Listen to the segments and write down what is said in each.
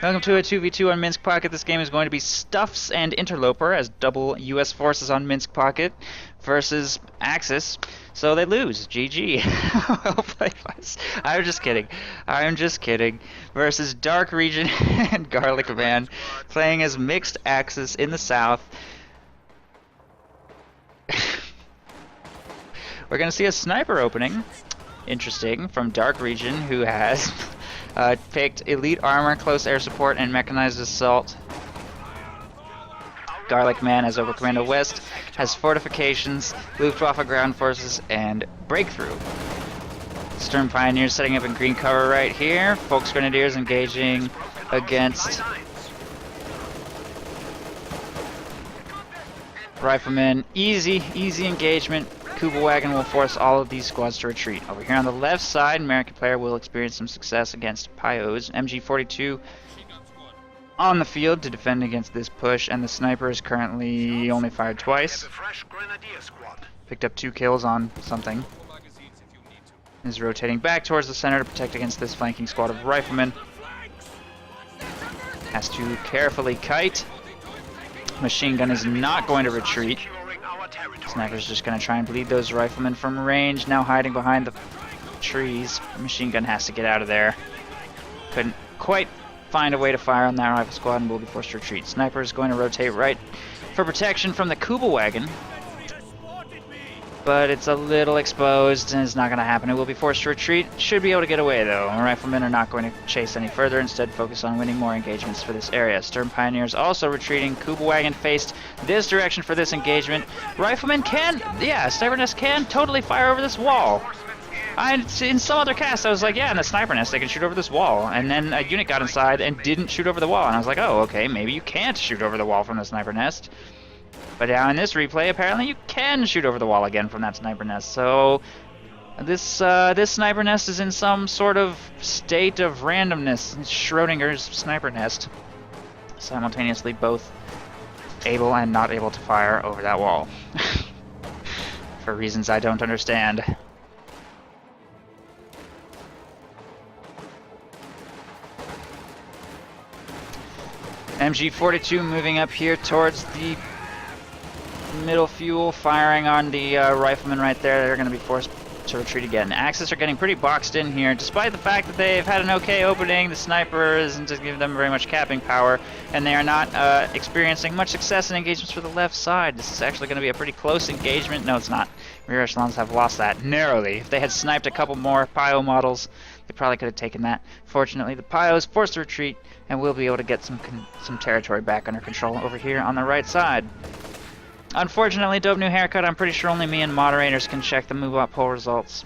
Welcome to a 2v2 on Minsk Pocket. This game is going to be Stuffs and Interloper as double US forces on Minsk Pocket versus Axis. So they lose. GG. Well played, boys. I'm just kidding. I'm just kidding. Versus Dark Region and Garlic Man playing as mixed Axis in the south. We're going to see a sniper opening. Interesting. From Dark Region, who has picked Elite Armor, Close Air Support, and Mechanized Assault. Garlic Man as Over Commando West has Fortifications, Luftwaffe Ground Forces, and Breakthrough. Stern Pioneers setting up in green cover right here. Folks Grenadiers engaging against Riflemen. Easy engagement. Kuba Wagon will force all of these squads to retreat. Over here on the left side, American player will experience some success against Pios. MG42 on the field to defend against this push, and the sniper is currently only fired twice. Picked up 2 kills on something. Is rotating back towards the center to protect against this flanking squad of riflemen. Has to carefully kite. Machine gun is not going to retreat. Sniper's just going to try and bleed those riflemen from range, now hiding behind the trees. Machine gun has to get out of there. Couldn't quite find a way to fire on that rifle squad and will be forced to retreat. Sniper is going to rotate right for protection from the Kuba Wagon. But it's a little exposed and it's not going to happen. It will be forced to retreat. Should be able to get away though. Riflemen are not going to chase any further. Instead focus on winning more engagements for this area. Stern Pioneers also retreating. Kuba Wagon faced this direction for this engagement. Riflemen can, yeah, Sniper Nest can totally fire over this wall. In some other cast I was like, yeah, in the Sniper Nest they can shoot over this wall. And then a unit got inside and didn't shoot over the wall. And I was like, oh, okay, maybe you can't shoot over the wall from the Sniper Nest. But now in this replay, apparently you can shoot over the wall again from that Sniper Nest. So this Sniper Nest is in some sort of state of randomness. It's Schrodinger's Sniper Nest. Simultaneously both able and not able to fire over that wall. For reasons I don't understand. MG42 moving up here towards the middle fuel, firing on the riflemen right there. They're going to be forced to retreat again. Axis are getting pretty boxed in here. Despite the fact that they've had an okay opening, the sniper isn't giving them very much capping power, and they are not experiencing much success in engagements for the left side. This is actually going to be a pretty close engagement. No, it's not. Rear echelons have lost that narrowly. If they had sniped a couple more Pio models, they probably could have taken that. Fortunately, the Pio is forced to retreat, and we'll be able to get some territory back under control over here on the right side. Unfortunately, dope new haircut. I'm pretty sure only me and moderators can check the move-up poll results.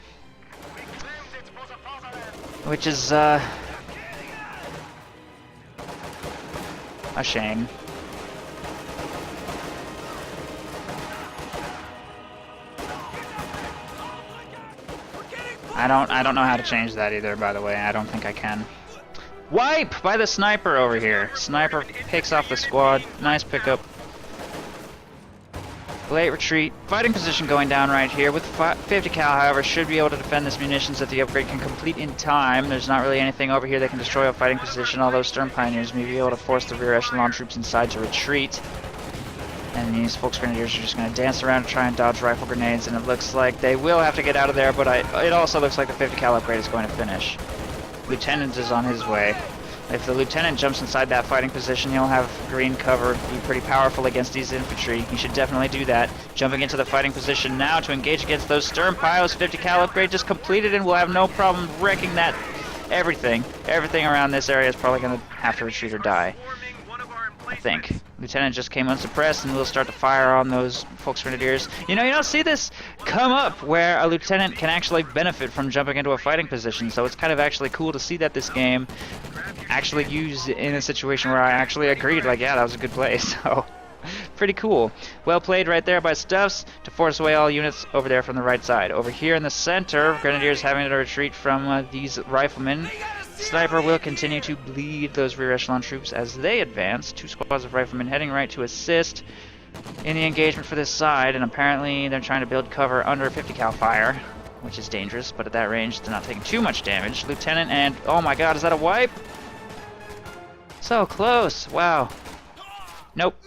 Which is, a shame. I don't know how to change that either, by the way. I don't think I can. Wipe by the sniper over here. Sniper picks off the squad. Nice pickup. Late retreat. Fighting position going down right here. With 50 cal, however, should be able to defend this munitions that the upgrade can complete in time. There's not really anything over here that can destroy a fighting position, although Stern Pioneers may be able to force the rear echelon troops inside to retreat. And these Folks Grenadiers are just going to dance around and try and dodge rifle grenades, and it looks like they will have to get out of there, but it also looks like the 50 cal upgrade is going to finish. Lieutenant is on his way. If the Lieutenant jumps inside that fighting position, he'll have green cover, be pretty powerful against these infantry. He should definitely do that. Jumping into the fighting position now to engage against those Stern Pios. 50 cal upgrade just completed, and we'll have no problem wrecking that everything. Everything around this area is probably going to have to retreat or die, I think. Lieutenant just came unsuppressed, and we'll start to fire on those Folks Grenadiers. You know, you don't see this come up where a Lieutenant can actually benefit from jumping into a fighting position, so it's kind of actually cool to see that this game actually used in a situation where I actually agreed, like, yeah, that was a good play, so pretty cool. Well played right there by Stuffs to force away all units over there from the right side. Over here in the center, Grenadiers having to retreat from these riflemen. Sniper will continue to bleed those rear echelon troops as they advance. 2 squads of riflemen heading right to assist in the engagement for this side, and apparently they're trying to build cover under 50 cal fire, which is dangerous, but at that range they're not taking too much damage. Lieutenant and, oh my god, is that a wipe? So close. Wow. Nope.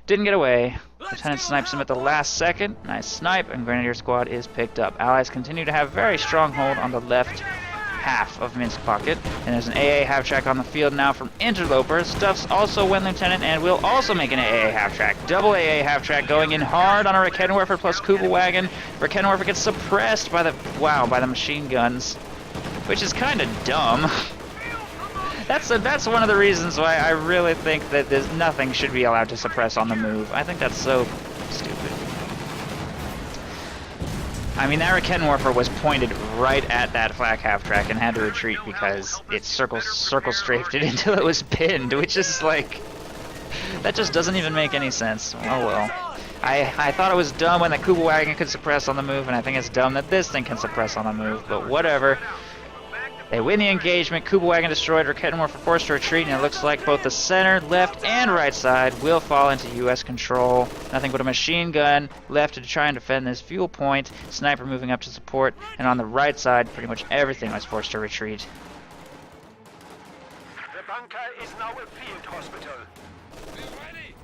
Didn't get away. Lieutenant snipes him at the last second. Nice snipe, and Grenadier squad is picked up. Allies continue to have very strong hold on the left half of Minsk Pocket. And there's an AA half-track on the field now from Interloper. Stuffs also went Lieutenant and will also make an AA half-track. Double AA half-track going in hard on a Raketenwerfer plus Kubelwagen. Raketenwerfer gets suppressed by the machine guns, which is kind of dumb. That's one of the reasons why I really think that nothing should be allowed to suppress on the move. I think that's so stupid. I mean, that Raketenwerfer was pointed right at that flak half-track and had to retreat because it circle strafed it until it was pinned, which is like... that just doesn't even make any sense. Oh well. I thought it was dumb when the Kubelwagen could suppress on the move, and I think it's dumb that this thing can suppress on the move, but whatever. They win the engagement. Kubelwagen destroyed. Raketenwerfer forced to retreat, and it looks like both the center, left, and right side will fall into U.S. control. Nothing but a machine gun left to try and defend this fuel point. Sniper moving up to support, and on the right side, pretty much everything was forced to retreat. The bunker is now a field hospital. Be ready.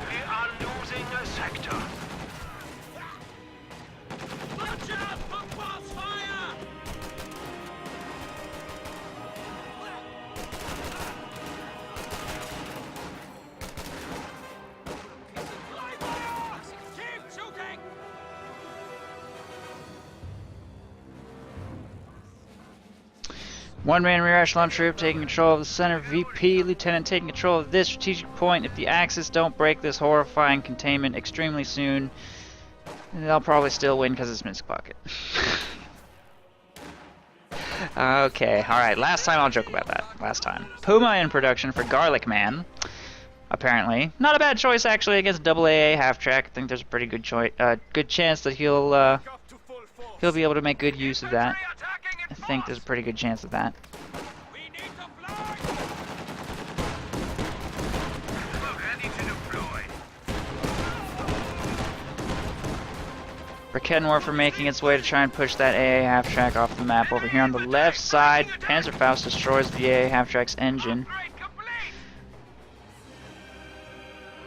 We are losing a sector. Watch out for crossfire! Keep shooting! One-man rear echelon troop taking control of the center. VP Lieutenant taking control of this strategic point. If the Axis don't break this horrifying containment extremely soon, they'll probably still win because it's Minsk Pocket. Okay, alright, last time I'll joke about that. Last time. Puma in production for Garlic Man. Apparently. Not a bad choice, actually, against double AA half-track. I think there's a pretty good good chance that he'll be able to make good use of that. I think there's a pretty good chance of that. Raketenwerfer making its way to try and push that AA half-track off the map. Over here on the left side, Panzerfaust destroys the AA half-track's engine.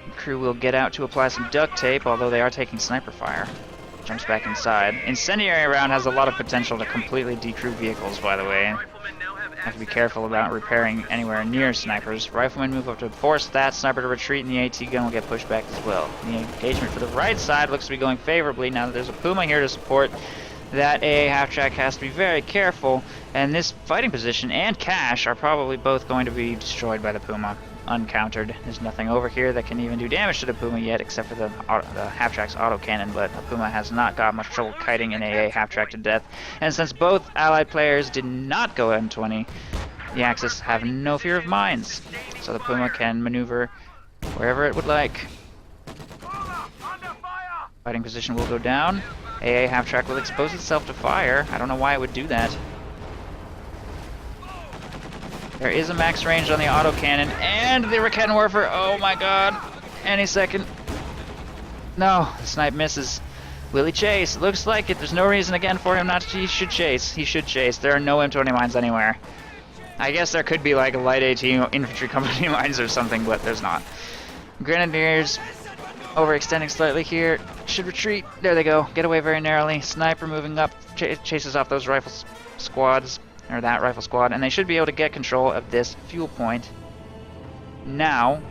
The crew will get out to apply some duct tape, although they are taking sniper fire. Jumps back inside. Incendiary round has a lot of potential to completely decrew vehicles, by the way. Have to be careful about repairing anywhere near snipers. Riflemen move up to force that sniper to retreat, and the AT gun will get pushed back as well. The engagement for the right side looks to be going favorably. Now that there's a Puma here to support, that AA half-track has to be very careful, and this fighting position and cache are probably both going to be destroyed by the Puma. Uncountered. There's nothing over here that can even do damage to the Puma yet, except for the half-track's autocannon, but the Puma has not got much trouble kiting an AA half-track to death. And since both allied players did not go M20, the Axis have no fear of mines, so the Puma can maneuver wherever it would like. Fighting position will go down. AA half-track will expose itself to fire. I don't know why it would do that. There is a max range on the autocannon, and the Raketenwerfer, oh my god, any second. No, the snipe misses. Will he chase? Looks like it. There's no reason again for him not to. He should chase. He should chase. There are no M20 mines anywhere. I guess there could be like a light AT infantry company mines or something, but there's not. Grenadiers overextending slightly here. Should retreat. There they go. Get away very narrowly. Sniper moving up. Chases off those rifle squads. Or that rifle squad, and they should be able to get control of this fuel point. Now,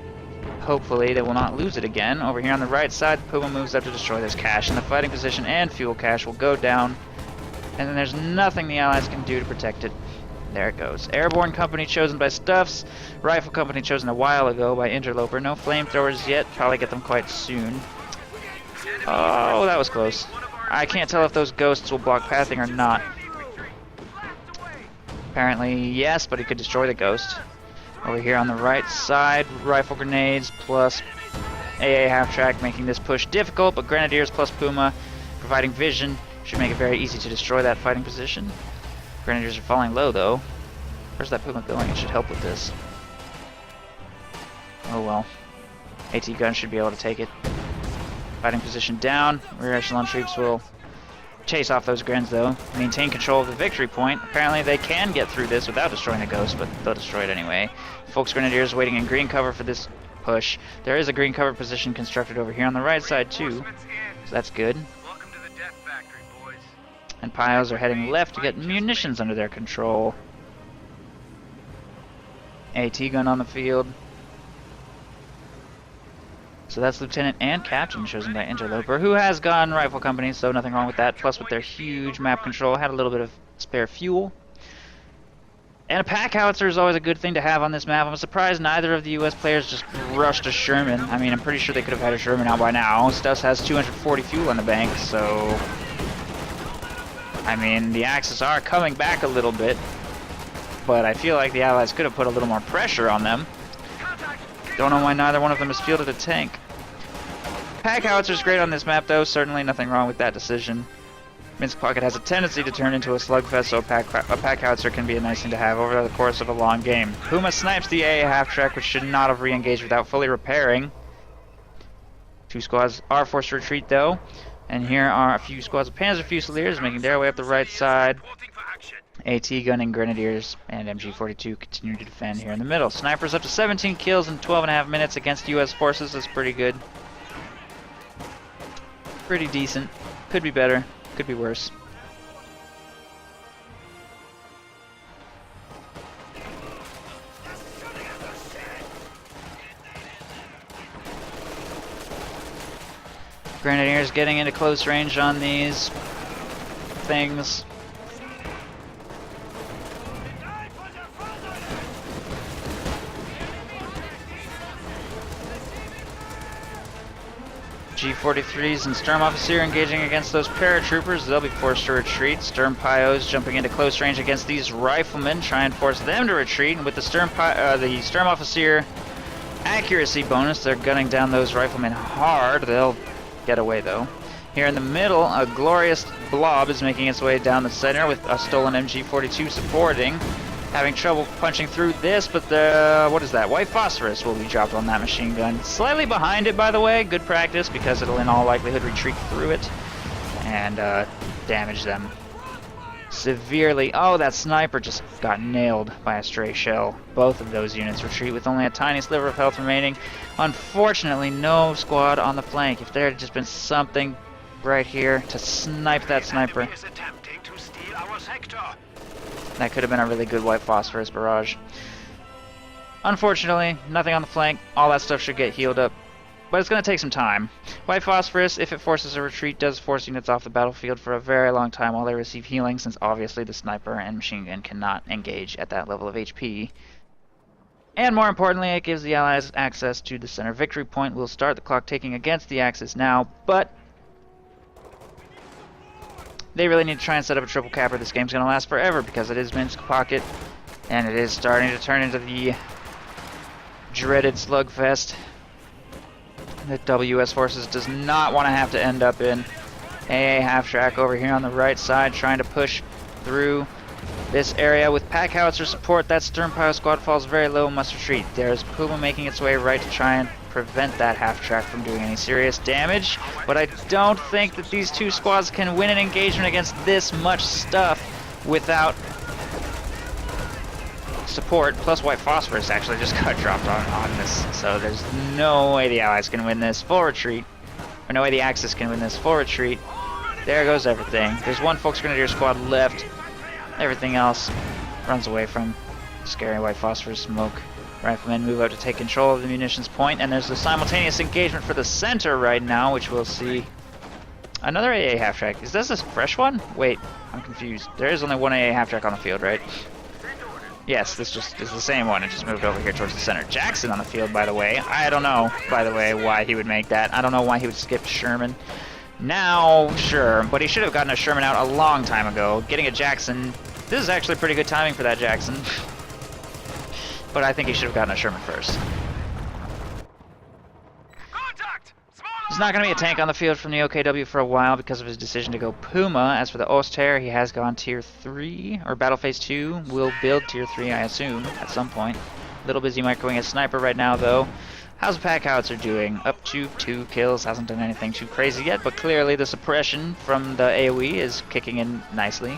hopefully they will not lose it again. Over here on the right side, Puma moves up to destroy this cache, and the fighting position and fuel cache will go down, and then there's nothing the Allies can do to protect it. There it goes. Airborne company chosen by Stuffs, rifle company chosen a while ago by Interloper. No flamethrowers yet, probably get them quite soon. Oh, that was close. I can't tell if those ghosts will block pathing or not. Apparently, yes, but he could destroy the ghost. Over here on the right side, rifle grenades plus AA half-track making this push difficult, but Grenadiers plus Puma providing vision should make it very easy to destroy that fighting position. Grenadiers are falling low, though. Where's that Puma going? It should help with this. Oh well. AT gun should be able to take it. Fighting position down. Rear echelon troops will chase off those Grens, though. Maintain control of the victory point. Apparently they can get through this without destroying the Ghost, but they'll destroy it anyway. Folks Grenadiers waiting in green cover for this push. There is a green cover position constructed over here on the right side, too. So that's good. Welcome to the Death Factory, boys. And Pios are heading left to get munitions under their control. AT gun on the field. So that's Lieutenant and Captain, chosen by Interloper, who has gone rifle company, so nothing wrong with that. Plus, with their huge map control, had a little bit of spare fuel. And a pack howitzer is always a good thing to have on this map. I'm surprised neither of the US players just rushed a Sherman. I mean, I'm pretty sure they could have had a Sherman out by now. Stuss has 240 fuel in the bank, so... I mean, the Axis are coming back a little bit. But I feel like the Allies could have put a little more pressure on them. Don't know why neither one of them has fielded a tank. Pack howitzer's great on this map, though. Certainly nothing wrong with that decision. Minsk Pocket has a tendency to turn into a slugfest, so a pack howitzer can be a nice thing to have over the course of a long game. Puma snipes the AA half-track, which should not have re-engaged without fully repairing. Two squads are forced to retreat, though. And here are a few squads of Panzer Fusiliers making their way up the right side. AT gunning Grenadiers and MG42 continue to defend here in the middle. Snipers up to 17 kills in 12.5 minutes against US forces. That's pretty good. Pretty decent. Could be better. Could be worse. Grenadiers getting into close range on these things. G43s and Sturmoffizier engaging against those paratroopers. They'll be forced to retreat. Sturm Pios jumping into close range against these riflemen, try and force them to retreat. And with the Sturmoffizier accuracy bonus, they're gunning down those riflemen hard. They'll get away though. Here in the middle, a glorious blob is making its way down the center with a stolen MG42 supporting. Having trouble punching through this, but the, what is that? White phosphorus will be dropped on that machine gun. Slightly behind it, by the way. Good practice, because it'll in all likelihood retreat through it and damage them severely. Oh, that sniper just got nailed by a stray shell. Both of those units retreat with only a tiny sliver of health remaining. Unfortunately, no squad on the flank. If there had just been something right here to snipe that sniper, that could have been a really good white phosphorus barrage. Unfortunately, nothing on the flank. All that stuff should get healed up, but it's going to take some time. White phosphorus, if it forces a retreat, does force units off the battlefield for a very long time while they receive healing, since obviously the sniper and machine gun cannot engage at that level of HP. And more importantly, it gives the Allies access to the center victory point. We'll start the clock ticking against the Axis now, but they really need to try and set up a triple capper. This game's going to last forever because it is Minsk Pocket, and it is starting to turn into the dreaded slugfest that WS Forces does not want to have to end up in. AA half-track over here on the right side trying to push through this area with pack howitzer support. That Sturm Pile squad falls very low and must retreat. There's Puma making its way right to try and prevent that half-track from doing any serious damage, but I don't think that these two squads can win an engagement against this much stuff without support. Plus white phosphorus actually just got dropped on this, so there's no way the Allies can win this. Full retreat. Or no way the Axis can win this. Full retreat. There goes everything. There's one Volksgrenadier squad left. Everything else runs away from scary white phosphorus smoke. Riflemen move up to take control of the munitions point, and there's a simultaneous engagement for the center right now, which we'll see. Another AA half-track. Is this a fresh one? Wait, I'm confused. There is only one AA half-track on the field, right? Yes, this just is the same one. It just moved over here towards the center. Jackson on the field, by the way. I don't know, by the way, why he would make that. I don't know why he would skip Sherman. Now, sure, but he should have gotten a Sherman out a long time ago. Getting a Jackson, this is actually pretty good timing for that Jackson. But I think he should have gotten a Sherman first. There's not going to be a tank on the field from the OKW for a while because of his decision to go Puma. As for the Oster, he has gone Tier 3, or Battle Phase 2. Will build Tier 3, I assume, at some point. Little busy microwing a sniper right now, though. How's the pack howitzer doing? Up to 2 kills, hasn't done anything too crazy yet, but clearly the suppression from the AoE is kicking in nicely,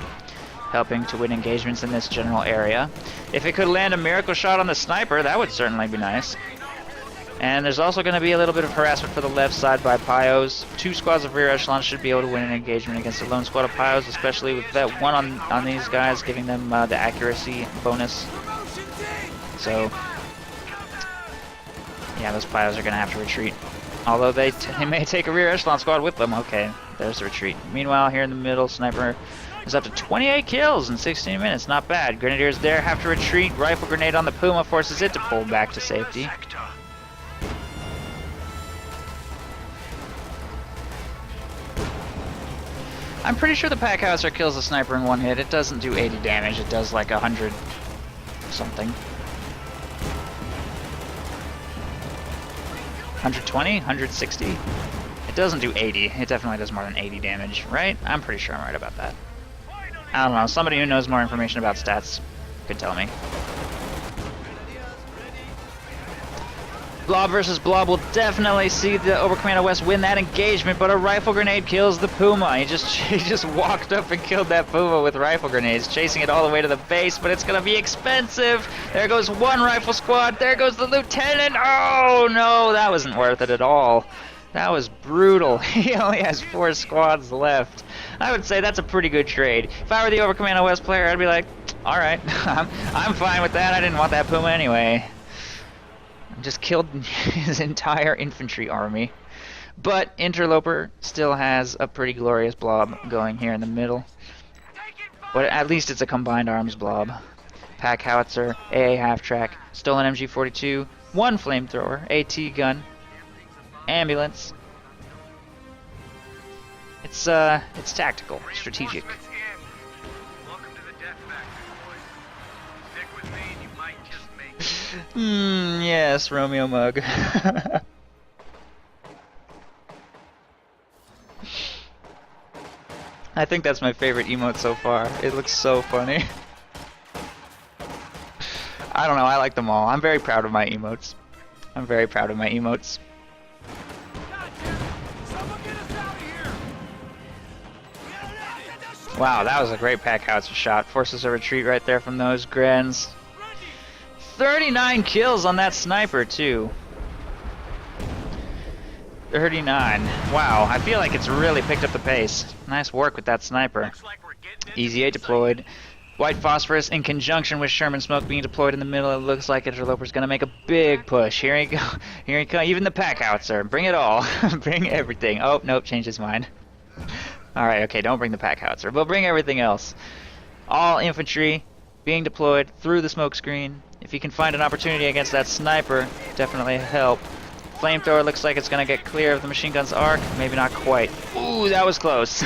helping to win engagements in this general area. If it could land a miracle shot on the sniper, that would certainly be nice. And there's also going to be a little bit of harassment for the left side by Pyos. 2 squads of rear echelons should be able to win an engagement against a lone squad of Pyos, especially with that one on these guys, giving them the accuracy bonus. So yeah, those Pyos are going to have to retreat. Although they may take a rear echelon squad with them. Okay, there's the retreat. Meanwhile, here in the middle, Sniper is up to 28 kills in 16 minutes. Not bad. Grenadiers there have to retreat. Rifle grenade on the Puma forces it to pull back to safety. I'm pretty sure the pack howitzer kills the sniper in one hit. It doesn't do 80 damage. It does like 100 something. 120? 160? It doesn't do 80. It definitely does more than 80 damage, right? I'm pretty sure I'm right about that. I don't know. Somebody who knows more information about stats could tell me. Blob versus Blob will definitely see the Oberkommando West win that engagement, but a rifle grenade kills the Puma. He just walked up and killed that Puma with rifle grenades, chasing it all the way to the base, but it's gonna be expensive. There goes one rifle squad. There goes the lieutenant. Oh no, that wasn't worth it at all. That was brutal. He only has 4 squads left. I would say that's a pretty good trade. If I were the Oberkommando West player, I'd be like, all right, I'm fine with that. I didn't want that Puma anyway. Just killed his entire infantry army. But Interloper still has a pretty glorious blob going here in the middle. But at least it's a combined arms blob. Pack howitzer, AA half-track, stolen MG42, 1 flamethrower, AT gun, ambulance. It's tactical, strategic. Yes, Romeo Mug. I think that's my favorite emote so far. It looks so funny. I don't know, I like them all. I'm very proud of my emotes. I'm very proud of my emotes. Wow, that was a great pack howitzer shot. Forces a retreat right there from those Grens. 39 kills on that sniper, too. 39. Wow, I feel like it's really picked up the pace. Nice work with that sniper. Easy 8 deployed. White phosphorus in conjunction with Sherman smoke being deployed in the middle. It looks like Interloper's going to make a big push. Here he go. Here he comes. Even the pack howitzer. Bring it all. Bring everything. Oh, nope, changed his mind. Alright, okay, don't bring the pack howitzer. But bring everything else. All infantry being deployed through the smoke screen. If you can find an opportunity against that sniper, definitely help. Flamethrower looks like it's going to get clear of the machine gun's arc. Maybe not quite. Ooh, that was close.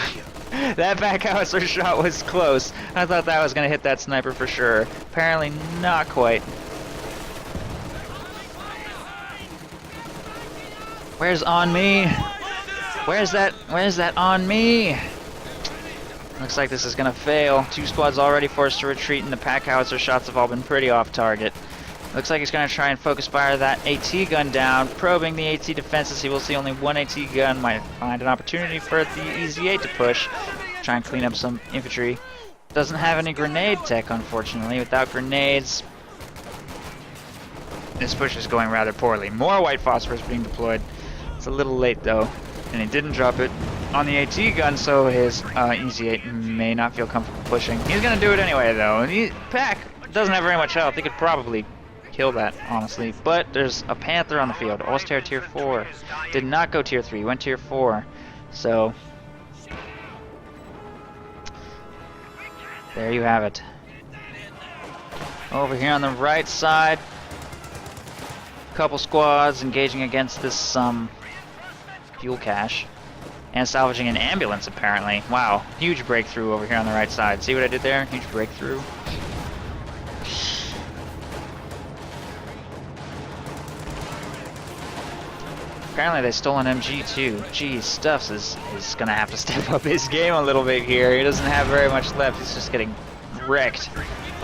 That back howitzer shot was close. I thought that was going to hit that sniper for sure. Apparently not quite. Where's on me? Where's that on me? Looks like this is gonna fail. 2 squads already forced to retreat, and the pack howitzer shots have all been pretty off target. Looks like he's gonna try and focus fire that AT gun down, probing the AT defenses. He will see only 1 AT gun, might find an opportunity for the Easy 8 to push. Try and clean up some infantry. Doesn't have any grenade tech, unfortunately. Without grenades, this push is going rather poorly. More white phosphorus being deployed. It's a little late though, and he didn't drop it on the AT gun, so his Easy 8 may not feel comfortable pushing. He's gonna do it anyway though. Pack doesn't have very much health. He could probably kill that, honestly. But there's a Panther on the field. Osterre tier 4. Did not go tier 3, went tier 4. So there you have it. Over here on the right side, couple squads engaging against this fuel cache. And salvaging an ambulance, apparently. Wow, huge breakthrough over here on the right side. See what I did there? Huge breakthrough. Apparently they stole an MG too. Geez, Stuffs is gonna have to step up his game a little bit here. He doesn't have very much left. He's just getting wrecked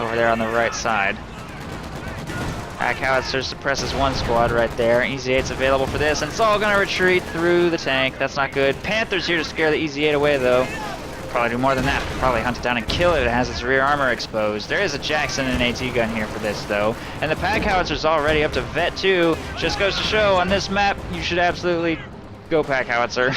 over there on the right side. Pack howitzer suppresses one squad right there. Easy 8's available for this, and it's all gonna retreat through the tank. That's not good. Panther's here to scare the Easy 8 away, though. Probably do more than that. Probably hunt it down and kill it. It has its rear armor exposed. There is a Jackson and an AT gun here for this, though. And the Pack howitzer's already up to Vet 2. Just goes to show, on this map, you should absolutely go Pack howitzer.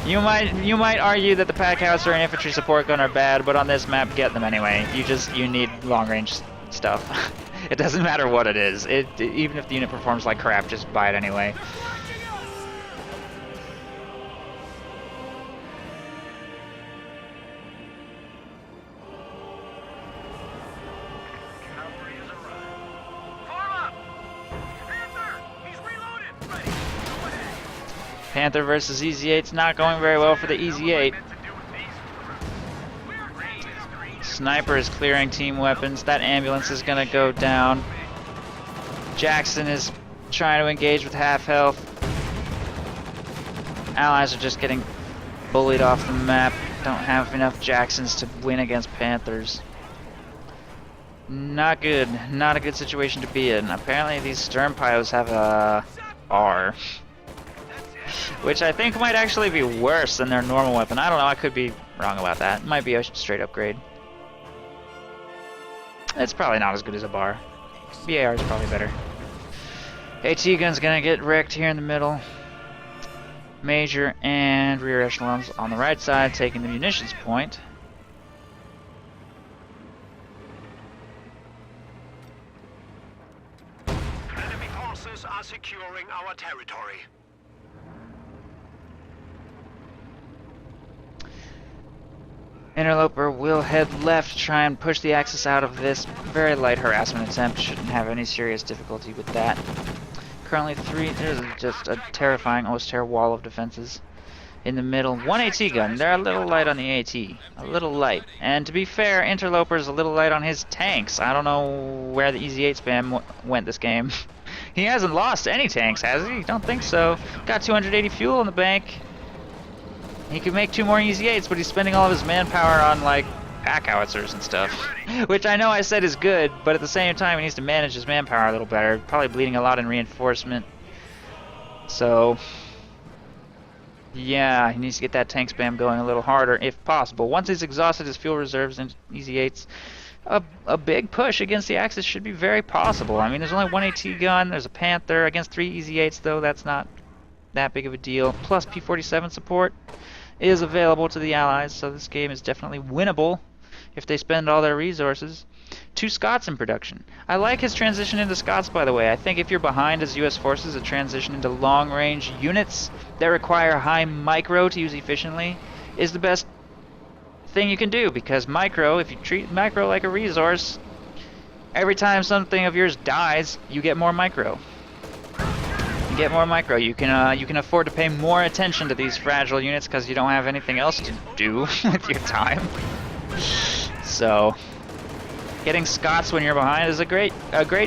You might argue that the Pack howitzer and infantry support gun are bad, but on this map, get them anyway. You need long range stuff. It doesn't matter what it is. Even if the unit performs like crap, just buy it anyway. Cavalry has arrived. Form up! Panther! He's reloaded! Ready! Go ahead! Panther versus Easy 8's not going very well for the Easy 8. Sniper is clearing team weapons. That ambulance is gonna go down. Jackson is trying to engage with half health. Allies are just getting bullied off the map. Don't have enough Jacksons to win against Panthers. Not good. Not a good situation to be in. Apparently these stern pilots have a R, which I think might actually be worse than their normal weapon. I don't know. I could be wrong about that. It might be a straight upgrade. It's probably not as good as a bar. BAR is probably better. AT gun's gonna get wrecked here in the middle. Major and rear echelons on the right side taking the munitions point. Enemy forces are securing our territory. Interloper will head left to try and push the Axis out of this very light harassment attempt. Shouldn't have any serious difficulty with that. Currently there's just a terrifying Oster wall of defenses in the middle. One AT gun. They're a little light on the AT. A little light. And to be fair, Interloper's a little light on his tanks. I don't know where the Easy 8 spam went this game. He hasn't lost any tanks, has he? Don't think so. Got 280 fuel in the bank. He could make 2 more Easy 8s, but he's spending all of his manpower on, like, pack howitzers and stuff. Which I know I said is good, but at the same time he needs to manage his manpower a little better. Probably bleeding a lot in reinforcement. So, yeah, he needs to get that tank spam going a little harder, if possible. Once he's exhausted his fuel reserves and Easy 8s, a big push against the Axis should be very possible. I mean, there's only 1 AT gun, there's a Panther. Against 3 Easy 8s, though, that's not that big of a deal. Plus P-47 support is available to the Allies, so this game is definitely winnable if they spend all their resources. 2 Scots in production. I like his transition into Scots, by the way. I think if you're behind as US forces, a transition into long-range units that require high micro to use efficiently is the best thing you can do, because micro, if you treat micro like a resource, every time something of yours dies, you get more micro. Get more micro. You can afford to pay more attention to these fragile units because you don't have anything else to do with your time. So, getting Scots when you're behind is a great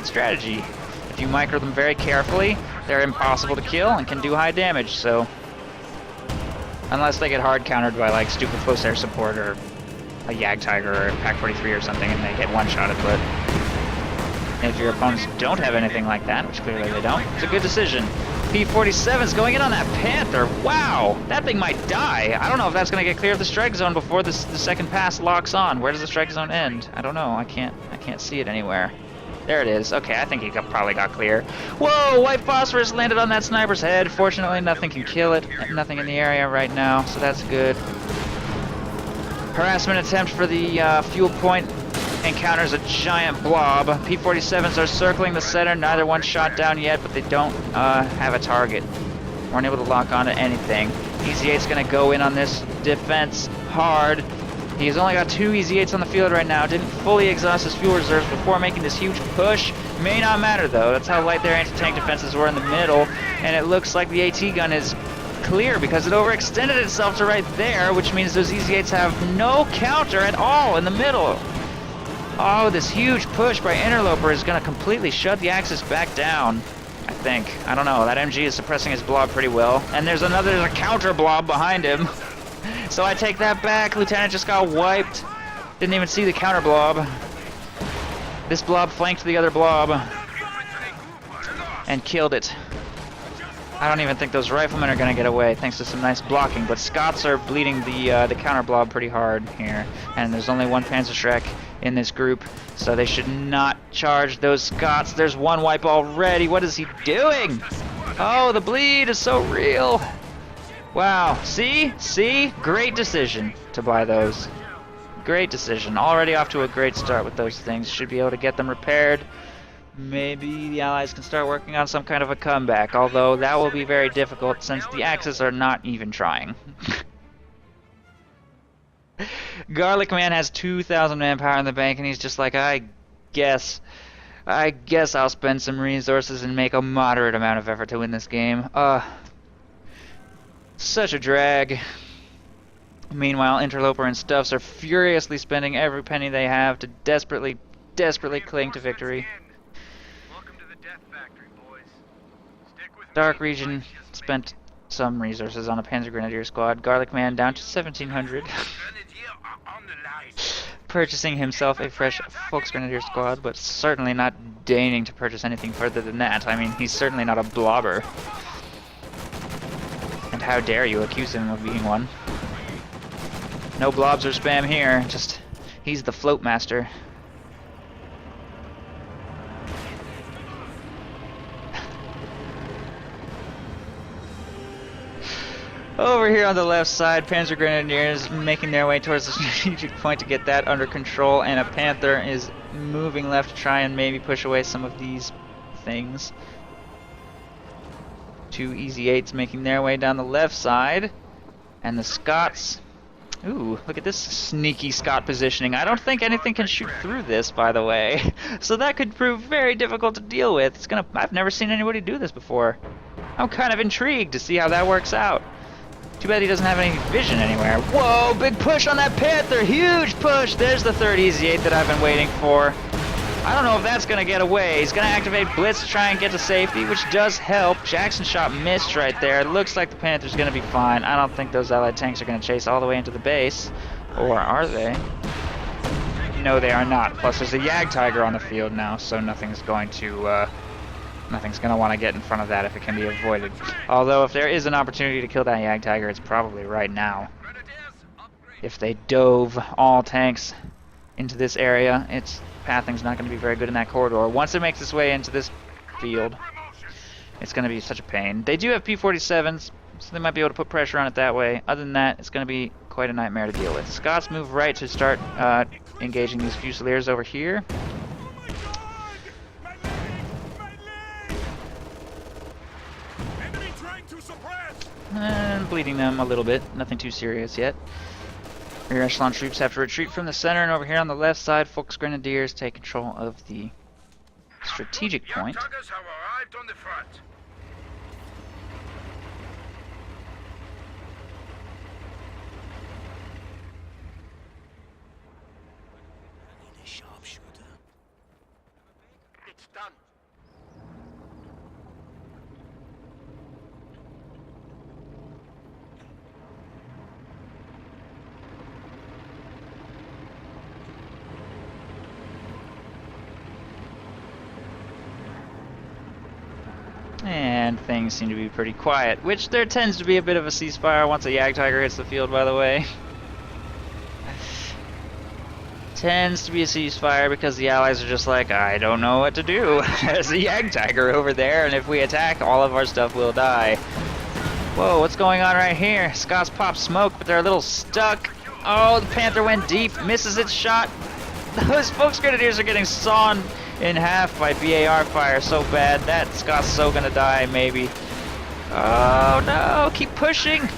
strategy. If you micro them very carefully, they're impossible to kill and can do high damage. So, unless they get hard countered by like stupid close air support or a Yag Tiger or a Pac-43 or something, and they get one-shotted, but if your opponents don't have anything like that, which clearly they don't, it's a good decision. P-47's going in on that Panther. Wow, that thing might die. I don't know if that's going to get clear of the strike zone before the second pass locks on. Where does the strike zone end? I don't know. I can't see it anywhere. There it is. Okay, I think he probably got clear. Whoa, white phosphorus landed on that sniper's head. Fortunately, nothing can kill it. Nothing in the area right now, so that's good. Harassment attempt for the fuel point encounters a giant blob. P-47s are circling the center, neither one shot down yet, but they don't have a target. Weren't able to lock onto anything. Easy 8's gonna go in on this defense hard. He's only got 2 Easy 8s on the field right now. Didn't fully exhaust his fuel reserves before making this huge push. May not matter though. That's how light their anti-tank defenses were in the middle. And it looks like the AT gun is clear because it overextended itself to right there, which means those Easy 8s have no counter at all in the middle. Oh, this huge push by Interloper is going to completely shut the Axis back down, I think. I don't know. That MG is suppressing his blob pretty well. And there's a counter blob behind him. So I take that back. Lieutenant just got wiped. Didn't even see the counter blob. This blob flanked the other blob. and killed it. I don't even think those riflemen are going to get away thanks to some nice blocking, but Scots are bleeding the counter blob pretty hard here, and there's only one Panzerschreck in this group, so they should not charge those Scots. There's one wipe already. What is he doing? Oh, the bleed is so real. Wow. See? Great decision to buy those. Great decision. Already off to a great start with those things. Should be able to get them repaired. Maybe the Allies can start working on some kind of a comeback, although that will be very difficult since the Axis are not even trying. Garlic Man has 2,000 manpower in the bank, and he's just like, I guess I'll spend some resources and make a moderate amount of effort to win this game. Such a drag. Meanwhile, Interloper and Stuffs are furiously spending every penny they have to desperately cling to victory. Dark Region spent some resources on a Panzer Grenadier squad. Garlic Man down to 1,700. Purchasing himself a fresh Volksgrenadier squad, but certainly not deigning to purchase anything further than that. I mean, he's certainly not a blobber. And how dare you accuse him of being one? No blobs or spam here, just he's the float master. Over here on the left side, Panzer Grenadiers making their way towards the strategic point to get that under control, and a Panther is moving left to try and maybe push away some of these things. Two Easy 8s making their way down the left side, and the Scots... Ooh, look at this sneaky Scot positioning. I don't think anything can shoot through this, by the way. So that could prove very difficult to deal with. I've never seen anybody do this before. I'm kind of intrigued to see how that works out. Too bad he doesn't have any vision anywhere. Whoa, big push on that Panther, huge push. There's the third Easy 8 that I've been waiting for. I don't know if that's going to get away. He's going to activate Blitz to try and get to safety, which does help. Jackson shot missed right there. It looks like the Panther's going to be fine. I don't think those Allied tanks are going to chase all the way into the base. Or are they? No, they are not. Plus, there's a Jagdtiger on the field now, so nothing's going to want to get in front of that if it can be avoided. Although, if there is an opportunity to kill that Jagdtiger, it's probably right now. If they dove all tanks into this area, its pathing's not going to be very good in that corridor. Once it makes its way into this field, it's going to be such a pain. They do have P-47s, so they might be able to put pressure on it that way. Other than that, it's going to be quite a nightmare to deal with. Scots move right to start engaging these Fusiliers over here. And bleeding them a little bit. Nothing too serious yet. Rear echelon troops have to retreat from the center, and over here on the left side, Volksgrenadiers take control of the strategic point. Jagdtigers have arrived on the front. I need a sharpshooter. It's done. And things seem to be pretty quiet, which there tends to be a bit of a ceasefire once a Jagdtiger hits the field, by the way. Tends to be a ceasefire because the Allies are just like, I don't know what to do. There's a Jagdtiger over there, and if we attack, all of our stuff will die. Whoa, what's going on right here? Scots pop smoke, but they're a little stuck. Oh, the Panther went deep, misses its shot. Those Volksgrenadiers are getting sawn in half by BAR fire so bad. That Scott's so gonna die, maybe. Oh no, keep pushing.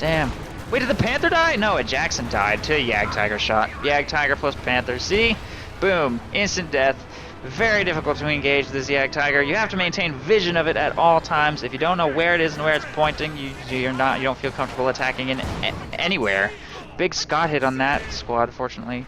Damn. Wait, did the Panther die? No, a Jackson died to a Jagdtiger shot. Jagdtiger plus Panther. See? Boom. Instant death. Very difficult to engage this Jagdtiger. You have to maintain vision of it at all times. If you don't know where it is and where it's pointing, you don't feel comfortable attacking in anywhere. Big Scott hit on that squad, fortunately.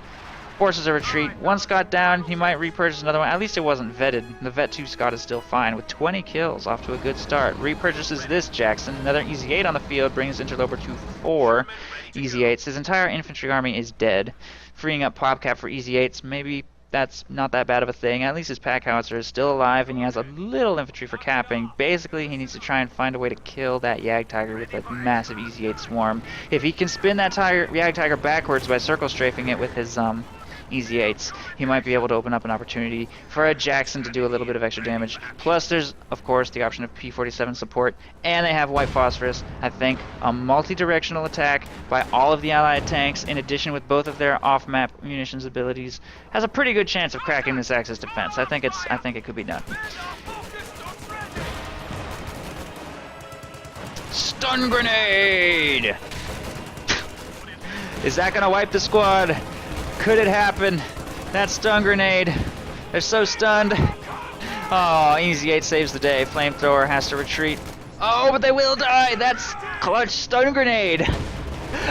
Forces a retreat. One Scott down, he might repurchase another one. At least it wasn't vetted. The Vet 2 Scott is still fine, with 20 kills, off to a good start. Repurchases this Jackson. Another Easy 8 on the field brings Interloper to 4 Easy 8s. His entire infantry army is dead. Freeing up PopCap for Easy 8s, maybe that's not that bad of a thing. At least his pack howitzer is still alive, and he has a little infantry for capping. Basically, he needs to try and find a way to kill that Yag Tiger with a massive Easy 8 swarm. If he can spin that Yag Tiger backwards by circle strafing it with his Easy 8s, he might be able to open up an opportunity for a Jackson to do a little bit of extra damage. Plus, there's, of course, the option of P-47 support, and they have White Phosphorus. I think a multi-directional attack by all of the allied tanks, in addition with both of their off-map munitions abilities, has a pretty good chance of cracking this Axis defense. I think it could be done. Stun grenade! Is that gonna wipe the squad? Could it happen? That stun grenade. They're so stunned. Oh, Easy 8 saves the day. Flamethrower has to retreat. Oh, but they will die. That's clutch stun grenade.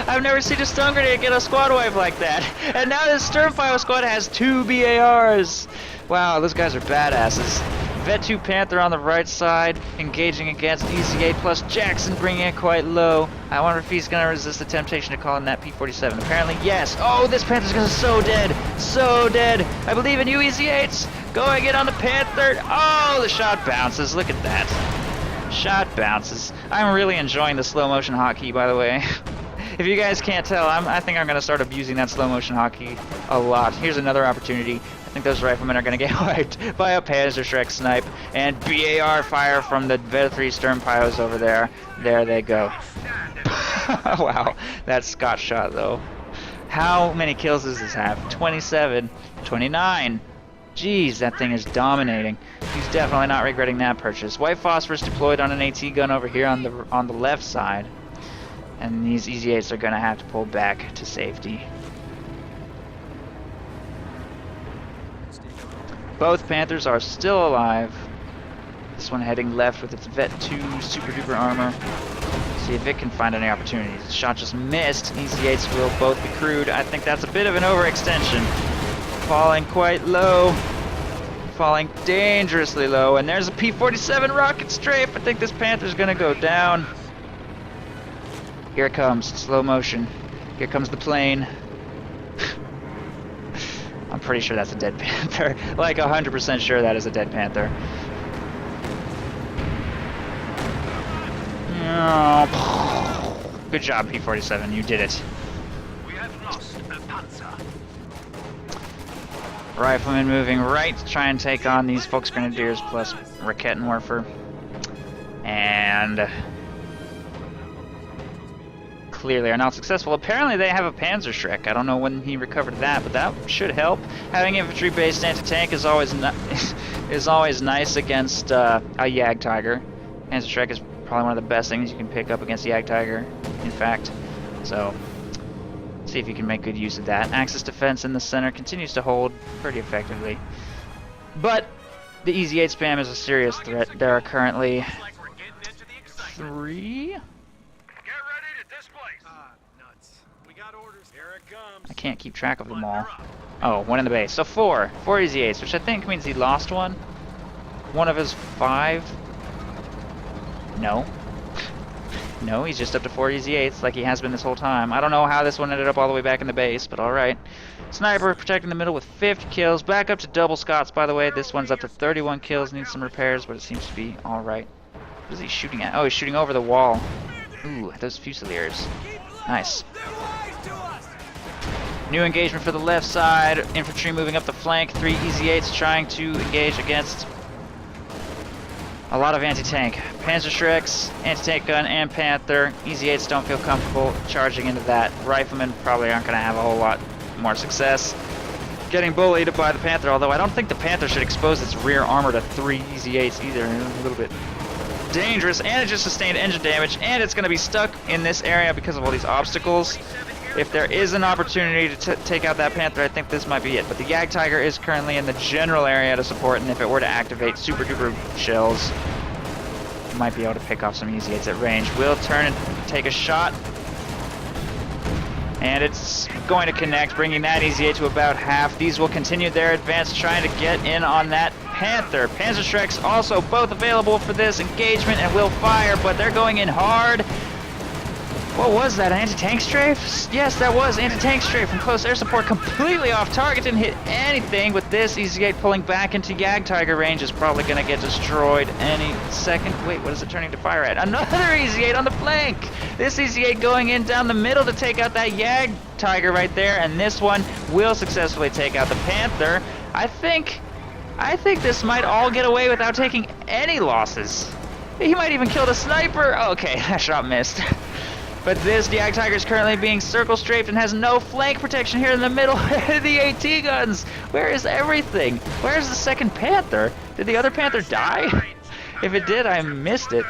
I've never seen a stun grenade get a squad wipe like that. And now this Sternfire squad has 2 BARs. Wow, those guys are badasses. Vet 2 Panther on the right side, engaging against Easy 8 plus Jackson, bringing it quite low. I wonder if he's going to resist the temptation to call in that P-47. Apparently, yes. Oh, this Panther's going to so dead. So dead. I believe in you, Easy 8s. Going in on the Panther. Oh, the shot bounces. Look at that. Shot bounces. I'm really enjoying the slow motion hotkey, by the way. If you guys can't tell, I think I'm going to start abusing that slow motion hotkey a lot. Here's another opportunity. I think those riflemen are going to get wiped by a Panzerschreck snipe, and BAR fire from the Vet 3 Sternpyos over there. There they go. Wow, that Scott shot though. How many kills does this have? 27, 29. Jeez, that thing is dominating. He's definitely not regretting that purchase. White Phosphorus deployed on an AT gun over here on the left side, and these Easy 8s are going to have to pull back to safety. Both Panthers are still alive. This one heading left with its Vet 2 super duper armor. See if it can find any opportunities. The shot just missed. Easy 8s will both be crewed. I think that's a bit of an overextension. Falling quite low. Falling dangerously low. And there's a P-47 rocket strafe. I think this Panther's gonna go down. Here it comes. Slow motion. Here comes the plane. I'm pretty sure that's a dead Panther. Like 100% sure that is a dead Panther. Oh. Good job, P-47. You did it. We have lost a Panzer. Riflemen moving right to try and take on these Volksgrenadiers plus Raketenwerfer. And clearly are not successful. Apparently they have a Panzerschreck. I don't know when he recovered that, but that should help. Having infantry-based anti-tank is always nice against a Yag Tiger. Panzerschreck is probably one of the best things you can pick up against Yag Tiger, in fact. So, see if you can make good use of that. Axis defense in the center continues to hold pretty effectively. But the Easy 8 spam is a serious threat. There are currently Like we're getting into the excitement. 3? Get ready to displace. Nuts. We got orders. Here it comes. I can't keep track of them all. Oh, one in the base. So 4 Easy 8s, which I think means he lost one. One of his 5. No. No, he's just up to 4 Easy 8s like he has been this whole time. I don't know how this one ended up all the way back in the base, but alright. Sniper protecting the middle with 50 kills. Back up to double Scots, by the way. This one's up to 31 kills. Needs some repairs, but it seems to be alright. What is he shooting at? Oh, he's shooting over the wall. Ooh, those Fusiliers. Nice. New engagement for the left side. Infantry moving up the flank. 3 Easy 8s trying to engage against a lot of anti-tank. Panzerschrecks, anti-tank gun, and Panther. Easy 8s don't feel comfortable charging into that. Riflemen probably aren't going to have a whole lot more success getting bullied by the Panther, although I don't think the Panther should expose its rear armor to 3 Easy 8s either. A little bit dangerous, and it just sustained engine damage, and it's going to be stuck in this area because of all these obstacles. If there is an opportunity to take out that Panther, I think this might be it. But the Yag Tiger is currently in the general area to support, and if it were to activate super duper shells, might be able to pick off some Easy 8s at range. Will turn and take a shot. And it's going to connect, bringing that Easy 8 to about half. These will continue their advance, trying to get in on that Panther. Panzerschrecks also both available for this engagement and will fire, but they're going in hard. What was that, an anti-tank strafe? Yes, that was anti-tank strafe from close air support, completely off target, didn't hit anything, but this Easy-8 pulling back into Yag Tiger range is probably going to get destroyed any second. Wait, what is it turning to fire at? Another Easy-8 on the flank! This Easy-8 going in down the middle to take out that Yag Tiger right there, and this one will successfully take out the Panther. I think this might all get away without taking any losses. He might even kill the sniper! Okay, that shot missed. But this Yag Tiger is currently being circle strafed and has no flank protection here in the middle. The AT guns! Where is everything? Where's the second Panther? Did the other Panther die? If it did, I missed it.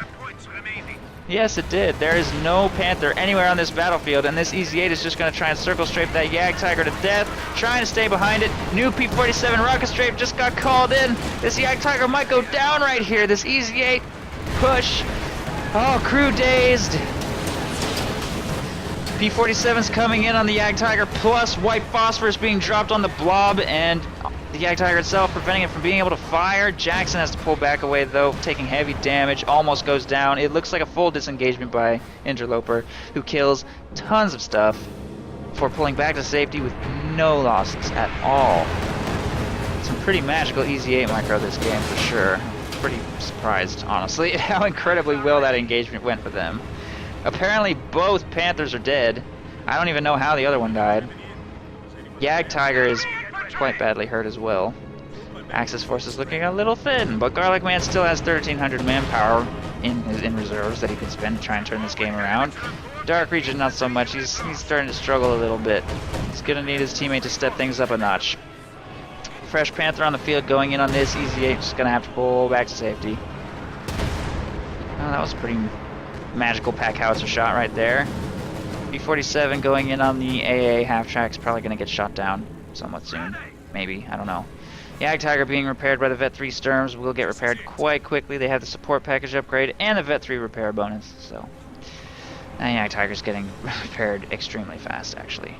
Yes, it did. There is no Panther anywhere on this battlefield, and this Easy-8 is just going to try and circle strafe that Yag Tiger to death, trying to stay behind it. New P-47 rocket strafe just got called in. This Yag Tiger might go down right here. This Easy-8 push. Oh, crew dazed. P-47's coming in on the Yag Tiger, plus white phosphorus being dropped on the blob, and the Yag Tiger itself preventing it from being able to fire. Jackson has to pull back away though, taking heavy damage, almost goes down. It looks like a full disengagement by Interloper, who kills tons of stuff before pulling back to safety with no losses at all. Some pretty magical Easy-8 micro this game for sure. Pretty surprised, honestly, at how incredibly well that engagement went for them. Apparently both Panthers are dead. I don't even know how the other one died. Yag Tiger is quite badly hurt as well. Axis force is looking a little thin, but Garlic Man still has 1,300 manpower in reserves that he could spend to try and turn this game around. Dark Region not so much. He's starting to struggle a little bit. He's gonna need his teammate to step things up a notch. Fresh Panther on the field going in on this Easy-8, just gonna have to pull back to safety. Oh, that was a pretty magical pack howitzer shot right there. B-47 going in on the AA half track is probably going to get shot down somewhat soon. Maybe, I don't know. Yag Tiger being repaired by the Vet 3 Sturms will get repaired quite quickly. They have the support package upgrade and the Vet 3 repair bonus, so now Yag Tiger's getting repaired extremely fast, actually.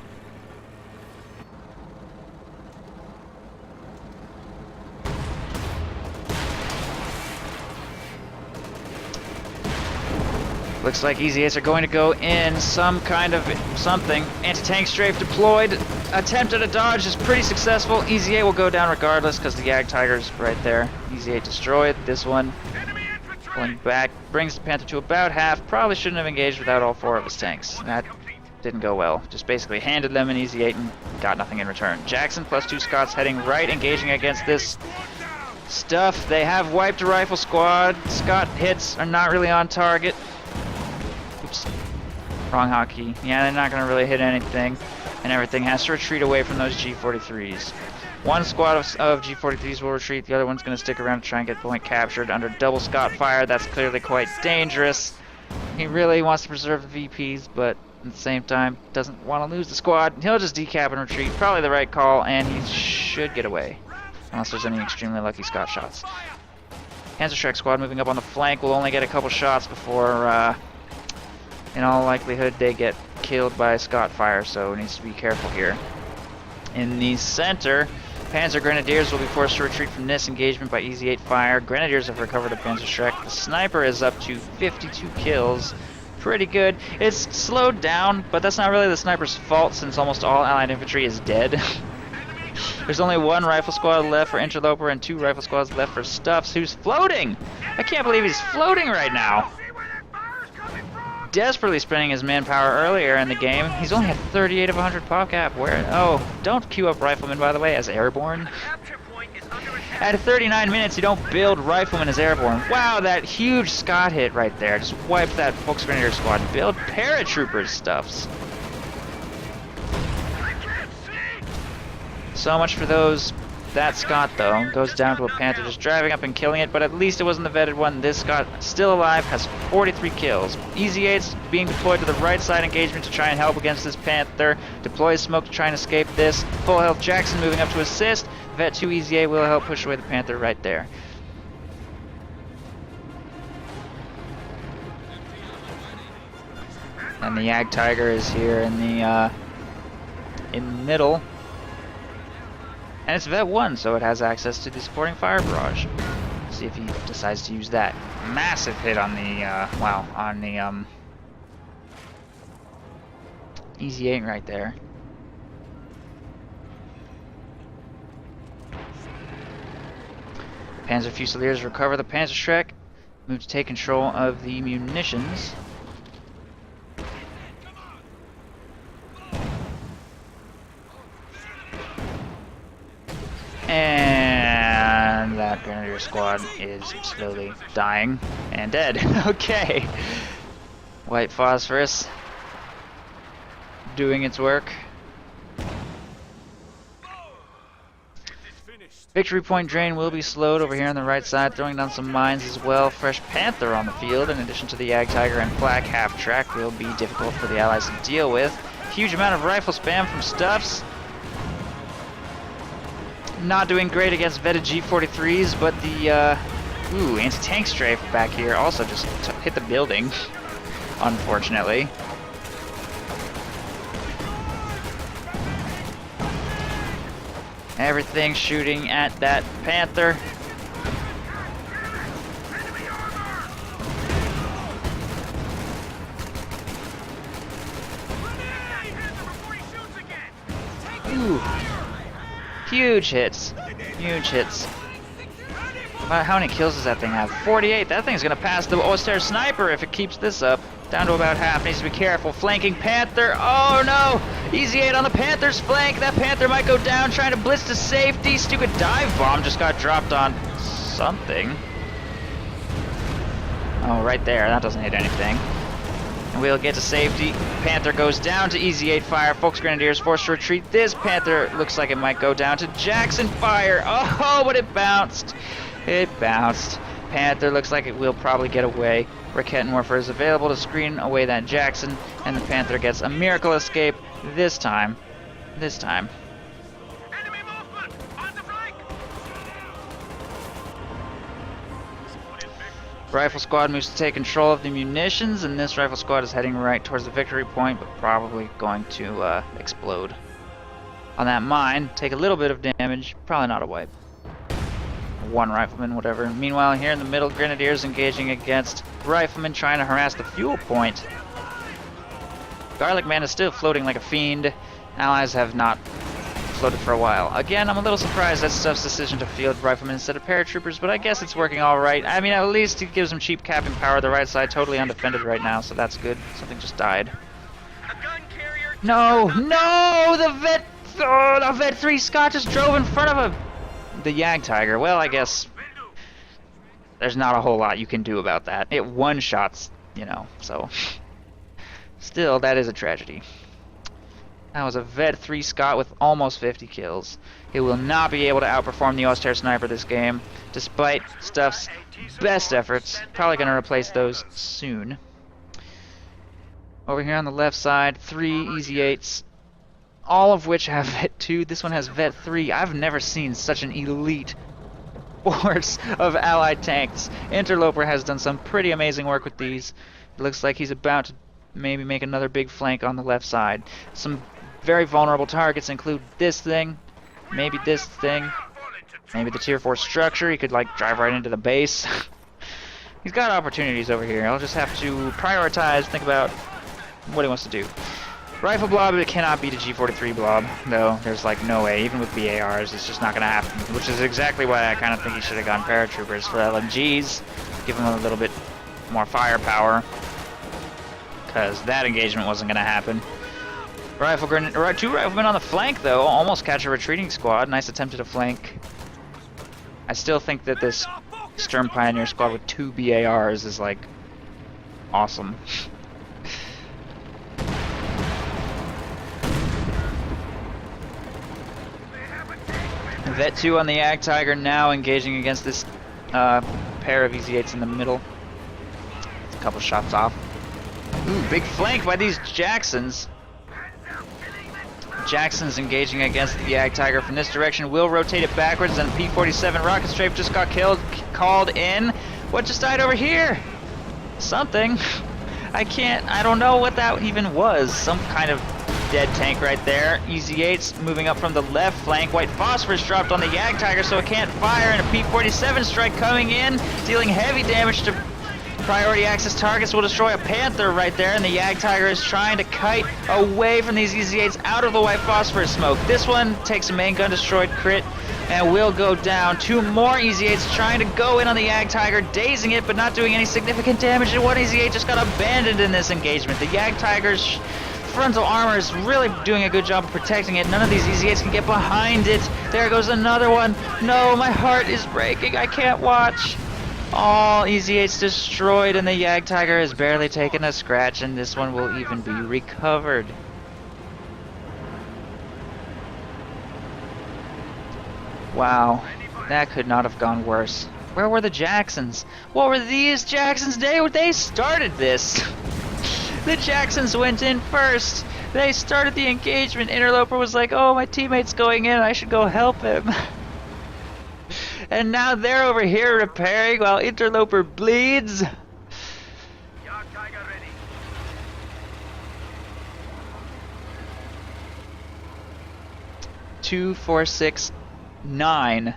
Looks like Easy-8s are going to go in some kind of something. Anti-tank strafe deployed. Attempt at a dodge is pretty successful. Easy-8 will go down regardless because the Yag Tiger's right there. Easy-8 destroyed. This one pulling back brings the Panther to about half. Probably shouldn't have engaged without all four of his tanks. That didn't go well. Just basically handed them an Easy-8 and got nothing in return. Jackson plus 2 Scots heading right, engaging against this stuff. They have wiped a rifle squad. Scott hits are not really on target. Oops. Wrong hotkey. Yeah, they're not going to really hit anything. And everything has to retreat away from those G43s. One squad of G43s will retreat. The other one's going to stick around to try and get point captured under double Scott fire. That's clearly quite dangerous. He really wants to preserve the VPs, but at the same time doesn't want to lose the squad. He'll just decap and retreat. Probably the right call, and he should get away. Unless there's any extremely lucky Scott shots. Panzerschreck squad moving up on the flank will only get a couple shots before, in all likelihood, they get killed by Scott fire, so needs to be careful here. In the center, Panzer Grenadiers will be forced to retreat from this engagement by Easy-8 fire. Grenadiers have recovered a Panzerschreck. The sniper is up to 52 kills. Pretty good. It's slowed down, but that's not really the sniper's fault since almost all Allied infantry is dead. There's only one rifle squad left for Interloper and 2 rifle squads left for Stuffs, who's floating! I can't believe he's floating right now! Desperately spending his manpower earlier in the game. He's only at 38 of 100 pop cap. Where? Oh, don't queue up Rifleman, by the way, as airborne. At 39 minutes, you don't build Rifleman as airborne. Wow, that huge Scott hit right there. Just wiped that Volksgrenadier squad. Build paratroopers Stuffs. So much for those. That Scott, though, goes down to a Panther just driving up and killing it, but at least it wasn't the vetted one. This Scott, still alive, has 43 kills. Easy-8's being deployed to the right side engagement to try and help against this Panther. Deploys smoke to try and escape this. Full health Jackson moving up to assist. Vet 2 Easy-8 will help push away the Panther right there. And the Yag Tiger is here in the middle. And it's Vet 1, so it has access to the supporting fire barrage. See if he decides to use that. Massive hit on the, Easy 8 right there. Panzer Fusiliers recover the Panzerschreck. Move to take control of the munitions. And that Grenadier squad is slowly dying and dead. Okay. White phosphorus doing its work. Victory point drain will be slowed over here on the right side, throwing down some mines as well. Fresh Panther on the field, in addition to the Yag Tiger and Flak half-track, will be difficult for the Allies to deal with. Huge amount of rifle spam from Stuffs. Not doing great against vetted G43s, but the anti-tank strafe back here also just hit the building, unfortunately. Everything shooting at that Panther. Ooh. Huge hits. Huge hits. How many kills does that thing have? 48. That thing's gonna pass the Oyster Sniper if it keeps this up. Down to about half. Needs to be careful. Flanking Panther. Oh no! Easy 8 on the Panther's flank. That Panther might go down trying to blitz to safety. Stupid dive bomb just got dropped on something. Oh, right there. That doesn't hit anything. And we'll get to safety. Panther goes down to Easy 8 fire. Folks Grenadiers forced to retreat. This Panther looks like it might go down to Jackson fire. Oh, but it bounced. It bounced. Panther looks like it will probably get away. Rakettenwerfer is available to screen away that Jackson, and the Panther gets a miracle escape this time. This time. Enemy movement! On the flank! Rifle squad moves to take control of the munitions, and this rifle squad is heading right towards the victory point, but probably going to explode. On that mine, take a little bit of damage, probably not a wipe. One rifleman, whatever. Meanwhile, here in the middle, Grenadiers engaging against riflemen trying to harass the fuel point. Garlic Man is still floating like a fiend. Allies have not floated for a while. Again, I'm a little surprised at Stuff's decision to field riflemen instead of paratroopers, but I guess it's working alright. I mean, at least it gives them cheap capping power. The right side totally undefended right now, so that's good. Something just died. A gun carrier. No! No! The Vet... Oh, the Vet 3 Scott just drove in front of the Yag Tiger. Well, I guess there's not a whole lot you can do about that. It one-shots, you know, so... Still, that is a tragedy. That was a Vet 3 Scott with almost 50 kills. He will not be able to outperform the Austere Sniper this game, despite Stuff's best efforts. Probably going to replace those soon. Over here on the left side, 3 Easy 8s. All of which have Vet 2. This one has Vet 3. I've never seen such an elite force of allied tanks. Interloper has done some pretty amazing work with these. It looks like he's about to maybe make another big flank on the left side. Some very vulnerable targets include this thing, maybe this thing, maybe the tier 4 structure. He could like drive right into the base. He's got opportunities over here. I'll just have to prioritize, think about what he wants to do. Rifle blob, it cannot beat a G43 blob, though. There's like no way, even with BARs, it's just not going to happen. Which is exactly why I kind of think he should have gone paratroopers for LMGs, give him a little bit more firepower, because that engagement wasn't going to happen. Two riflemen on the flank, though, almost catch a retreating squad. Nice attempt at a flank. I still think that this Sturm Pioneer squad with 2 BARs is like awesome. Vet 2 on the Yag Tiger now engaging against this pair of Easy 8s in the middle. A couple shots off. Ooh, big flank by these Jacksons. Jackson's engaging against the Yag Tiger from this direction. Will rotate it backwards, and P-47 rocket strafe just got called in. What just died over here? Something. I don't know what that even was. Some kind of dead tank right there. Easy 8s moving up from the left flank. White phosphorus dropped on the Yag Tiger so it can't fire, and a P-47 strike coming in, dealing heavy damage to Priority access targets will destroy a Panther right there, and the Jagdtiger is trying to kite away from these EZ8s out of the white phosphorus smoke. This one takes a main gun destroyed crit and will go down. 2 more EZ8s trying to go in on the Jagdtiger, dazing it but not doing any significant damage, and one EZ8 just got abandoned in this engagement. The Jagdtiger's frontal armor is really doing a good job of protecting it. None of these EZ8s can get behind it. There goes another one. No, my heart is breaking. I can't watch. All EZ8s destroyed, and the Jagdtiger has barely taken a scratch, and this one will even be recovered. Wow, that could not have gone worse. Where were the Jacksons? What were these Jacksons? They started this. The Jacksons went in first. They started the engagement. Interloper was like, oh, my teammate's going in. I should go help him. And now they're over here repairing while Interloper bleeds. Jagdtiger ready. 2, 4, 6, 9.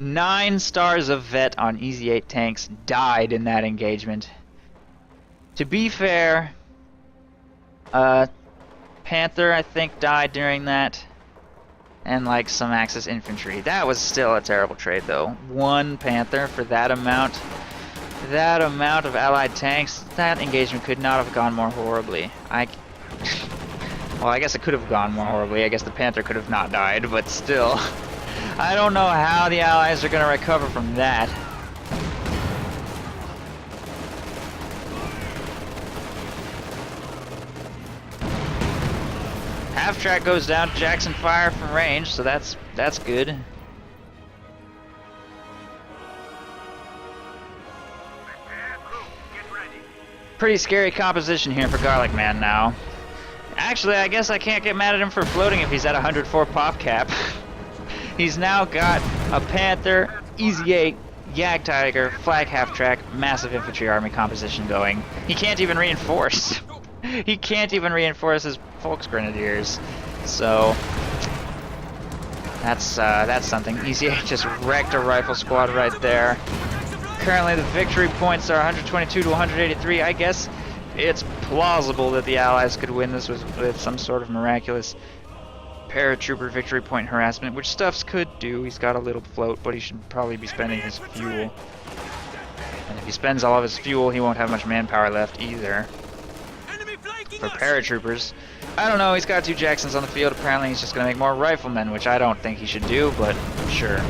9 stars of vet on EZ8 tanks died in that engagement. To be fair, Panther, I think, died during that. And like some Axis infantry. That was still a terrible trade though. 1 Panther for that amount. That amount of allied tanks. That engagement could not have gone more horribly. Well, I guess it could have gone more horribly. I guess the Panther could have not died, but still. I don't know how the Allies are going to recover from that. Half track goes down to Jackson fire from range, so that's good. Prepare crew. Get ready. Pretty scary composition here for Garlic Man now. Actually, I guess I can't get mad at him for floating if he's at 104 pop cap. He's now got a Panther, EZ8, Jagdtiger, flag half track, massive infantry army composition going. He can't even reinforce. He can't even reinforce his Volksgrenadiers. So that's something. EZ8 just wrecked a rifle squad right there. Currently the victory points are 122 to 183. I guess it's plausible that the Allies could win this with some sort of miraculous paratrooper victory point harassment, which Stuffs could do. He's got a little float, but he should probably be spending his fuel. And if he spends all of his fuel, he won't have much manpower left either. For paratroopers, I don't know, he's got 2 Jacksons on the field. Apparently he's just going to make more riflemen, which I don't think he should do, but sure.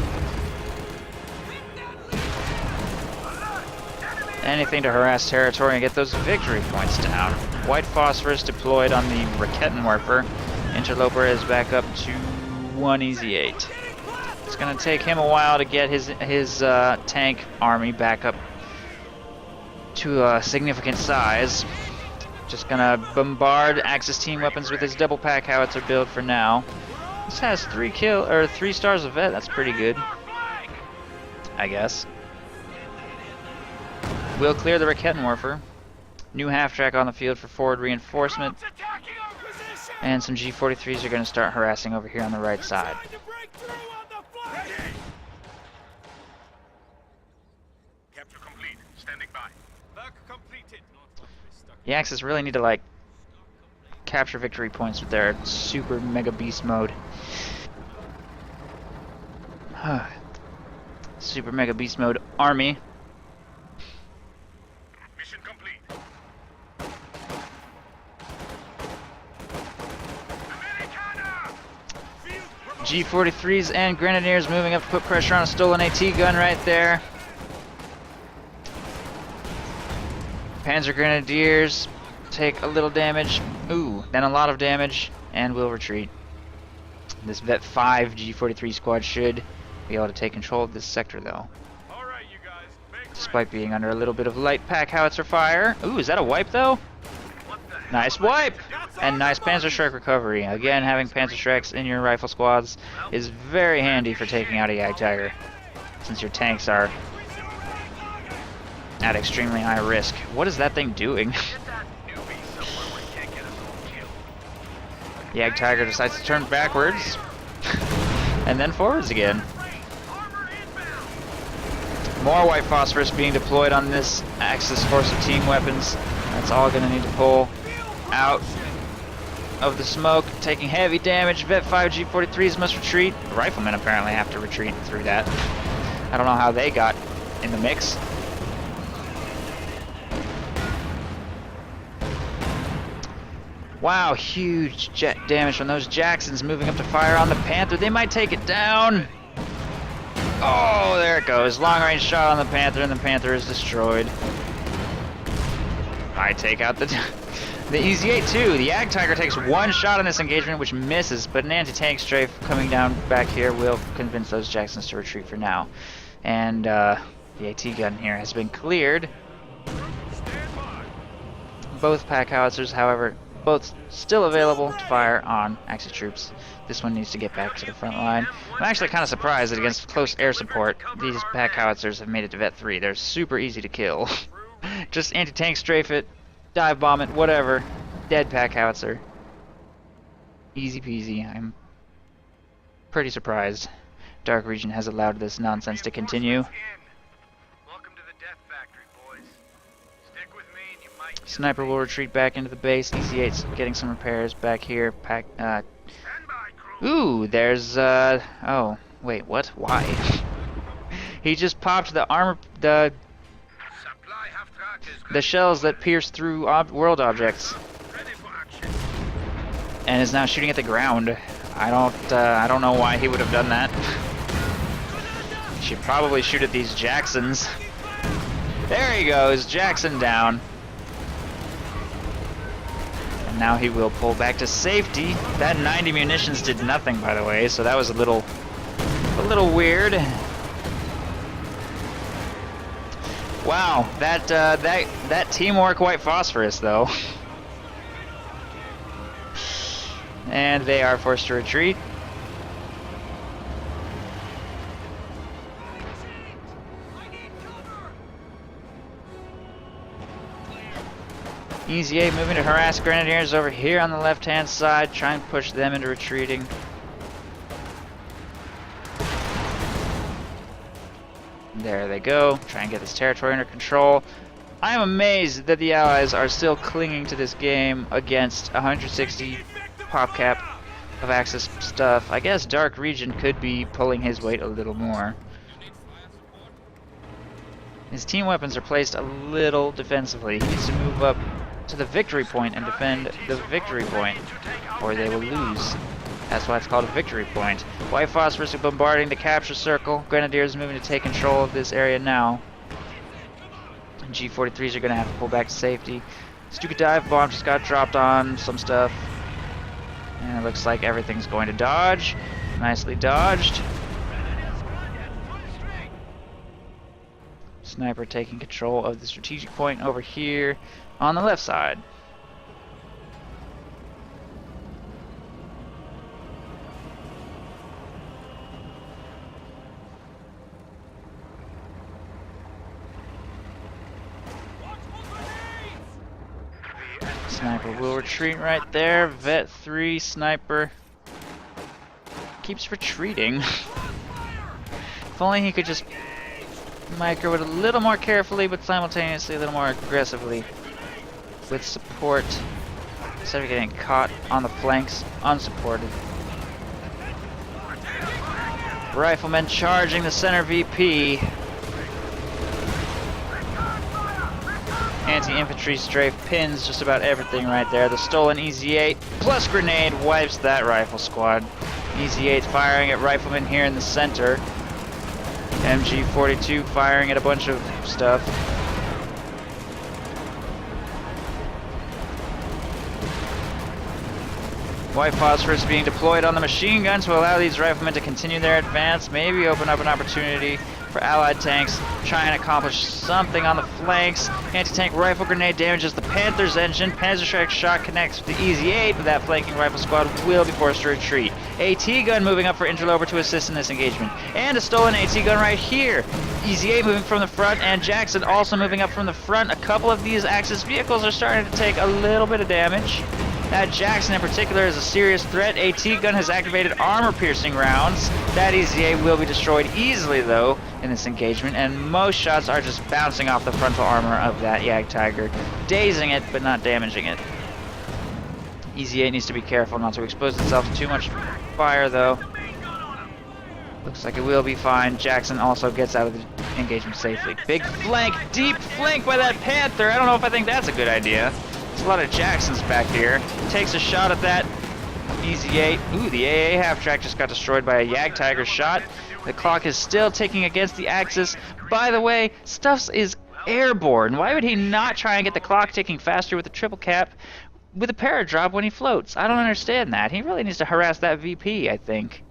Anything to harass territory and get those victory points down. White phosphorus deployed on the Raketenwerfer. Interloper is back up to 1 EZ8. It's going to take him a while to get his tank army back up to a significant size. Just gonna bombard Axis team weapons with his double pack howitzer build for now. This has 3 stars of vet. That's pretty good, I guess. We'll clear the Raketenwerfer. New half track on the field for forward reinforcement, and some G43s are gonna start harassing over here on the right side. Capture complete. Standing by. Work completed. The Axis really need to like capture victory points with their super mega beast mode. Super mega beast mode army. Mission complete. G43s and Grenadiers moving up to put pressure on a stolen AT gun right there. Panzer Grenadiers take a little damage, then a lot of damage, and will retreat. This Vet 5 G43 squad should be able to take control of this sector though, All right, you guys. despite being under a little bit of light pack howitzer fire. Ooh, is that a wipe though? Nice wipe! And nice Panzer Strike recovery. Again, having Panzer Strikes in your rifle squads is very handy for taking out a Jagdtiger, since your tanks are at extremely high risk. What is that thing doing? Jagdtiger decides to turn backwards and then forwards again. More white phosphorus being deployed on this Axis force of team weapons. That's all going to need to pull out of the smoke, taking heavy damage. Vet 5 G43s must retreat. The riflemen apparently have to retreat through that. I don't know how they got in the mix. Wow, huge jet damage from those Jacksons moving up to fire on the Panther. They might take it down. Oh, there it goes. Long range shot on the Panther, and the Panther is destroyed. I take out the EZ-8 too. The Ag Tiger takes one shot in this engagement, which misses, but an anti-tank strafe coming down back here will convince those Jacksons to retreat for now. And the AT gun here has been cleared. Both pack howitzers, however, both still available to fire on Axis troops. This one needs to get back to the front line. I'm actually kind of surprised that against close air support, these pack howitzers have made it to Vet 3. They're super easy to kill. Just anti-tank strafe it, dive bomb it, whatever. Dead pack howitzer. Easy peasy. I'm pretty surprised Dark Region has allowed this nonsense to continue. Welcome to the death factory, boys. Stick with me and you might just Sniper will retreat back into the base. EZ-8's getting some repairs back here. Pack, stand by, crew. ooh, there's, oh, wait, what? Why? He just popped the armor, Supply Halftrack is the shells that pierce through world objects, ready for action. and is now shooting at the ground. I don't know why he would have done that. Should probably shoot at these Jacksons. There he goes, Jackson down. And now he will pull back to safety. That 90 munitions did nothing, by the way, so that was a little weird. Wow, that teamwork white phosphorus though. And they are forced to retreat. EZ-8 moving to harass Grenadiers over here on the left-hand side, try and push them into retreating. There they go, try and get this territory under control. I am amazed that the Allies are still clinging to this game against 160 pop cap of Axis stuff. I guess Dark Region could be pulling his weight a little more. His team weapons are placed a little defensively. He needs to move up to the victory point and defend the victory point, or they will lose. That's why it's called a victory point. White phosphorus are bombarding the capture circle. Grenadiers moving to take control of this area now. G43s are going to have to pull back to safety. Stupid dive bomb just got dropped on some stuff. And it looks like everything's going to dodge. Nicely dodged. Sniper taking control of the strategic point over here on the left side. Sniper will retreat right there. Vet 3 sniper keeps retreating. If only he could just micro it a little more carefully, but simultaneously a little more aggressively with support, instead of getting caught on the flanks unsupported. Riflemen charging the center VP. Anti-infantry strafe pins just about everything right there. The stolen EZ-8 plus grenade wipes that rifle squad. EZ-8 firing at riflemen here in the center. MG42 firing at a bunch of stuff. White phosphorus being deployed on the machine gun to allow these riflemen to continue their advance, maybe open up an opportunity for allied tanks, try and accomplish something on the flanks. Anti-tank rifle grenade damages the Panther's engine. Panzer Strike shot connects with the EZ-8, but that flanking rifle squad will be forced to retreat. AT gun moving up for Interloper to assist in this engagement. And a stolen AT gun right here. EZ-8 moving from the front, and Jackson also moving up from the front. A couple of these Axis vehicles are starting to take a little bit of damage That Jackson in particular is a serious threat. AT gun has activated armor-piercing rounds. That EZA will be destroyed easily, though, in this engagement, and most shots are just bouncing off the frontal armor of that Jagdtiger, dazing it, but not damaging it. EZA needs to be careful not to expose itself to too much fire, though. Looks like it will be fine. Jackson also gets out of the engagement safely. Big flank, deep flank by that Panther. I don't know if I think that's a good idea. There's a lot of Jacksons back here. Takes a shot at that. Easy 8. Ooh, the AA half-track just got destroyed by a Jagdtiger shot. The clock is still ticking against the axis. By the way, Stuffs is airborne. Why would he not try and get the clock ticking faster with a triple cap with a paradrop when he floats? I don't understand that. He really needs to harass that VP, I think.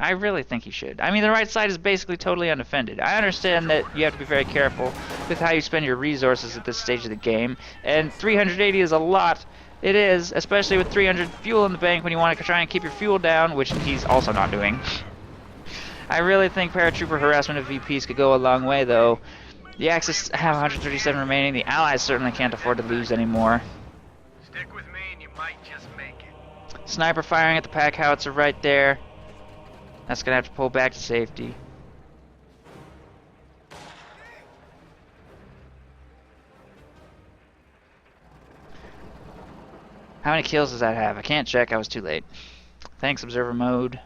I really think he should. I mean, the right side is basically totally undefended. I understand that you have to be very careful with how you spend your resources at this stage of the game, and 380 is a lot. It is, especially with 300 fuel in the bank when you want to try and keep your fuel down, which he's also not doing. I really think paratrooper harassment of VPs could go a long way, though. The Axis have 137 remaining. The Allies certainly can't afford to lose anymore. Stick with me and you might just make it. Sniper firing at the pack howitzer right there. That's gonna have to pull back to safety. How many kills does that have? I can't check, I was too late. Thanks, observer mode.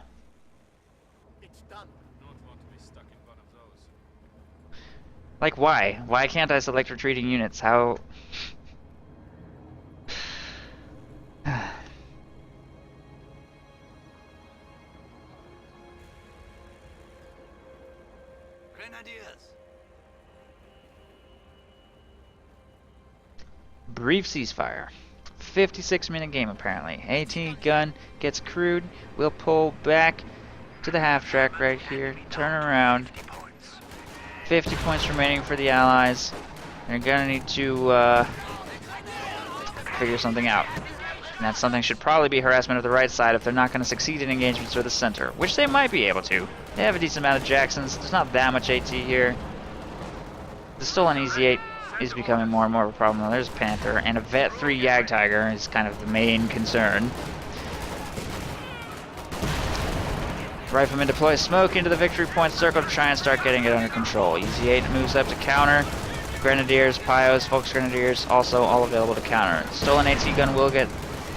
It's done. Don't want to be stuck in one of those. Like, why? Why can't I select retreating units? How... Grenadiers. Brief ceasefire. 56-minute game apparently. AT gun gets crewed. We'll pull back to the half track right here. Turn around. 50 points remaining for the Allies. They're gonna need to figure something out. And that something should probably be harassment of the right side if they're not going to succeed in engagements with the center, which they might be able to. They have a decent amount of Jacksons. There's not that much AT here. The stolen EZ-8 is becoming more and more of a problem. There's Panther, and a Vet 3 Jagdtiger is kind of the main concern. Rifleman deploys smoke into the victory point circle to try and start getting it under control. EZ-8 moves up to counter. Grenadiers, Pios, Volksgrenadiers also all available to counter. Stolen AT gun will get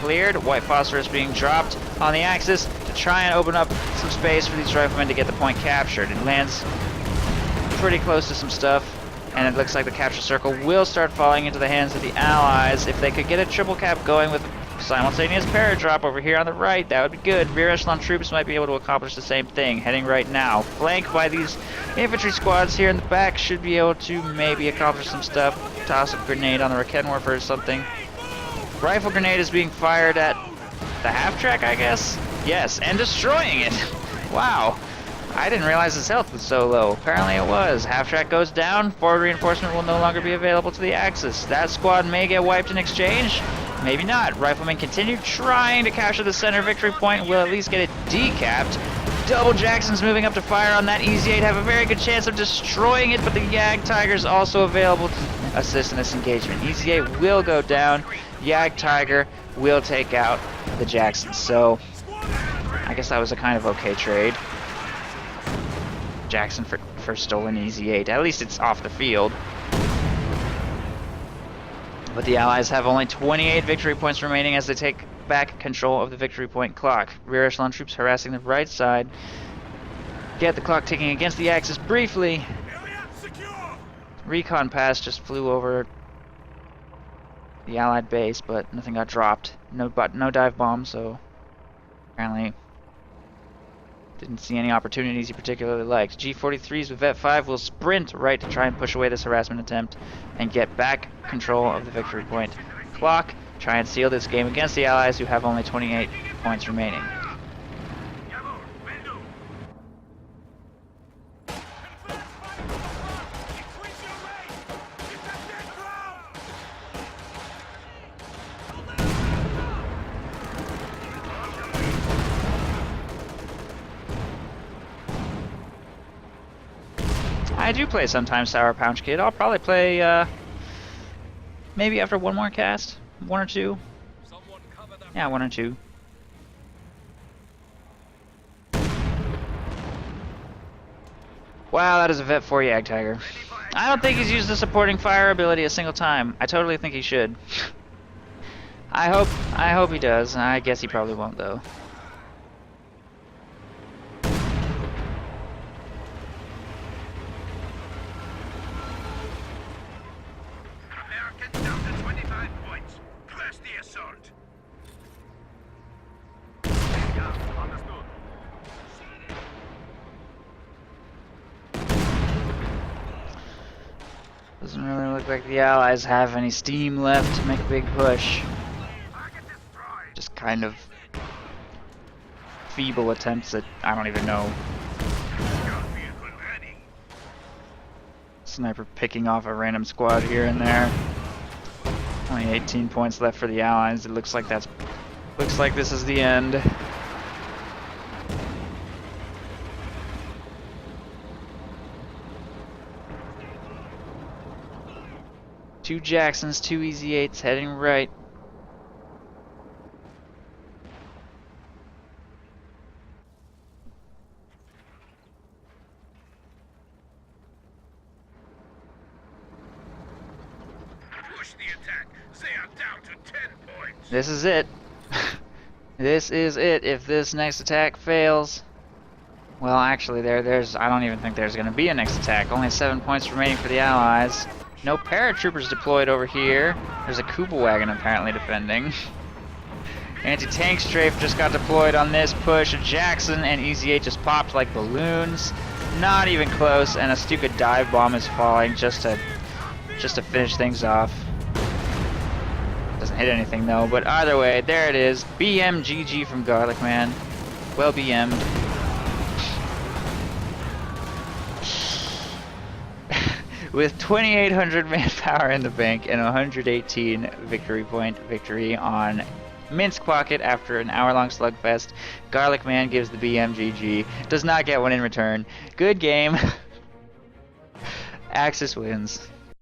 cleared. White phosphorus being dropped on the axis to try and open up some space for these riflemen to get the point captured. It lands pretty close to some stuff, and it looks like the capture circle will start falling into the hands of the Allies. If they could get a triple cap going with a simultaneous paradrop over here on the right, that would be good. Rear echelon troops might be able to accomplish the same thing, heading right now. Flanked by these infantry squads here in the back, should be able to maybe accomplish some stuff. Toss a grenade on the Rakenwerfer or something. Rifle grenade is being fired at the half-track, I guess? Yes, and destroying it! Wow. I didn't realize his health was so low. Apparently it was. Half-track goes down, forward reinforcement will no longer be available to the Axis. That squad may get wiped in exchange, maybe not. Riflemen continue trying to capture the center victory point and will at least get it decapped. Double Jacksons moving up to fire on that EZ-8 have a very good chance of destroying it, but the Jagdtiger is also available to assist in this engagement. EZ-8 will go down. Jagdtiger will take out the Jacksons. So, I guess that was a kind of okay trade. Jackson for stolen EZ-8. At least it's off the field. But the Allies have only 28 victory points remaining as they take back control of the victory point clock. Rear echelon troops harassing the right side. Get the clock ticking against the axis briefly. Recon pass just flew over the Allied base, but nothing got dropped. No dive bomb, so apparently didn't see any opportunities he particularly liked. G43s with Vet 5 will sprint right to try and push away this harassment attempt and get back control of the victory point clock. Try and seal this game against the Allies, who have only 28 points remaining. I do play sometimes Sour Pouch Kid. I'll probably play maybe after one more cast, one or two. Someone come Yeah, 1 or 2. Wow, that is a vet 4 Yag Tiger. I don't think he's used the supporting fire ability a single time. I totally think he should. I hope he does. I guess he probably won't though. Americans down to 25 points. Press the assault. Yeah, understood. Doesn't really look like the Allies have any steam left to make a big push. Target destroyed. Just kind of feeble attempts at, I don't even know. Scout vehicle ready. Sniper picking off a random squad here and there. Only 18 points left for the Allies. It looks like this is the end. Two Jacksons, 2 Easy 8s heading right. Push the attack. They are down to 10 points. This is it. This is it. If this next attack fails, well, actually, there's. I don't even think there's going to be a next attack. Only 7 points remaining for the Allies. No paratroopers deployed over here. There's a Kuba wagon apparently defending. Anti-tank strafe just got deployed on this push. A Jackson and Easy 8 just popped like balloons. Not even close, and a stupid dive bomb is falling just to finish things off. Doesn't hit anything though, but either way, there it is. BMGG from Garlic Man. Well BM'd. With 2,800 manpower in the bank and 118 victory point victory on Minsk Pocket after an hour-long slugfest, Garlic Man gives the BMGG. Does not get one in return. Good game. Axis wins.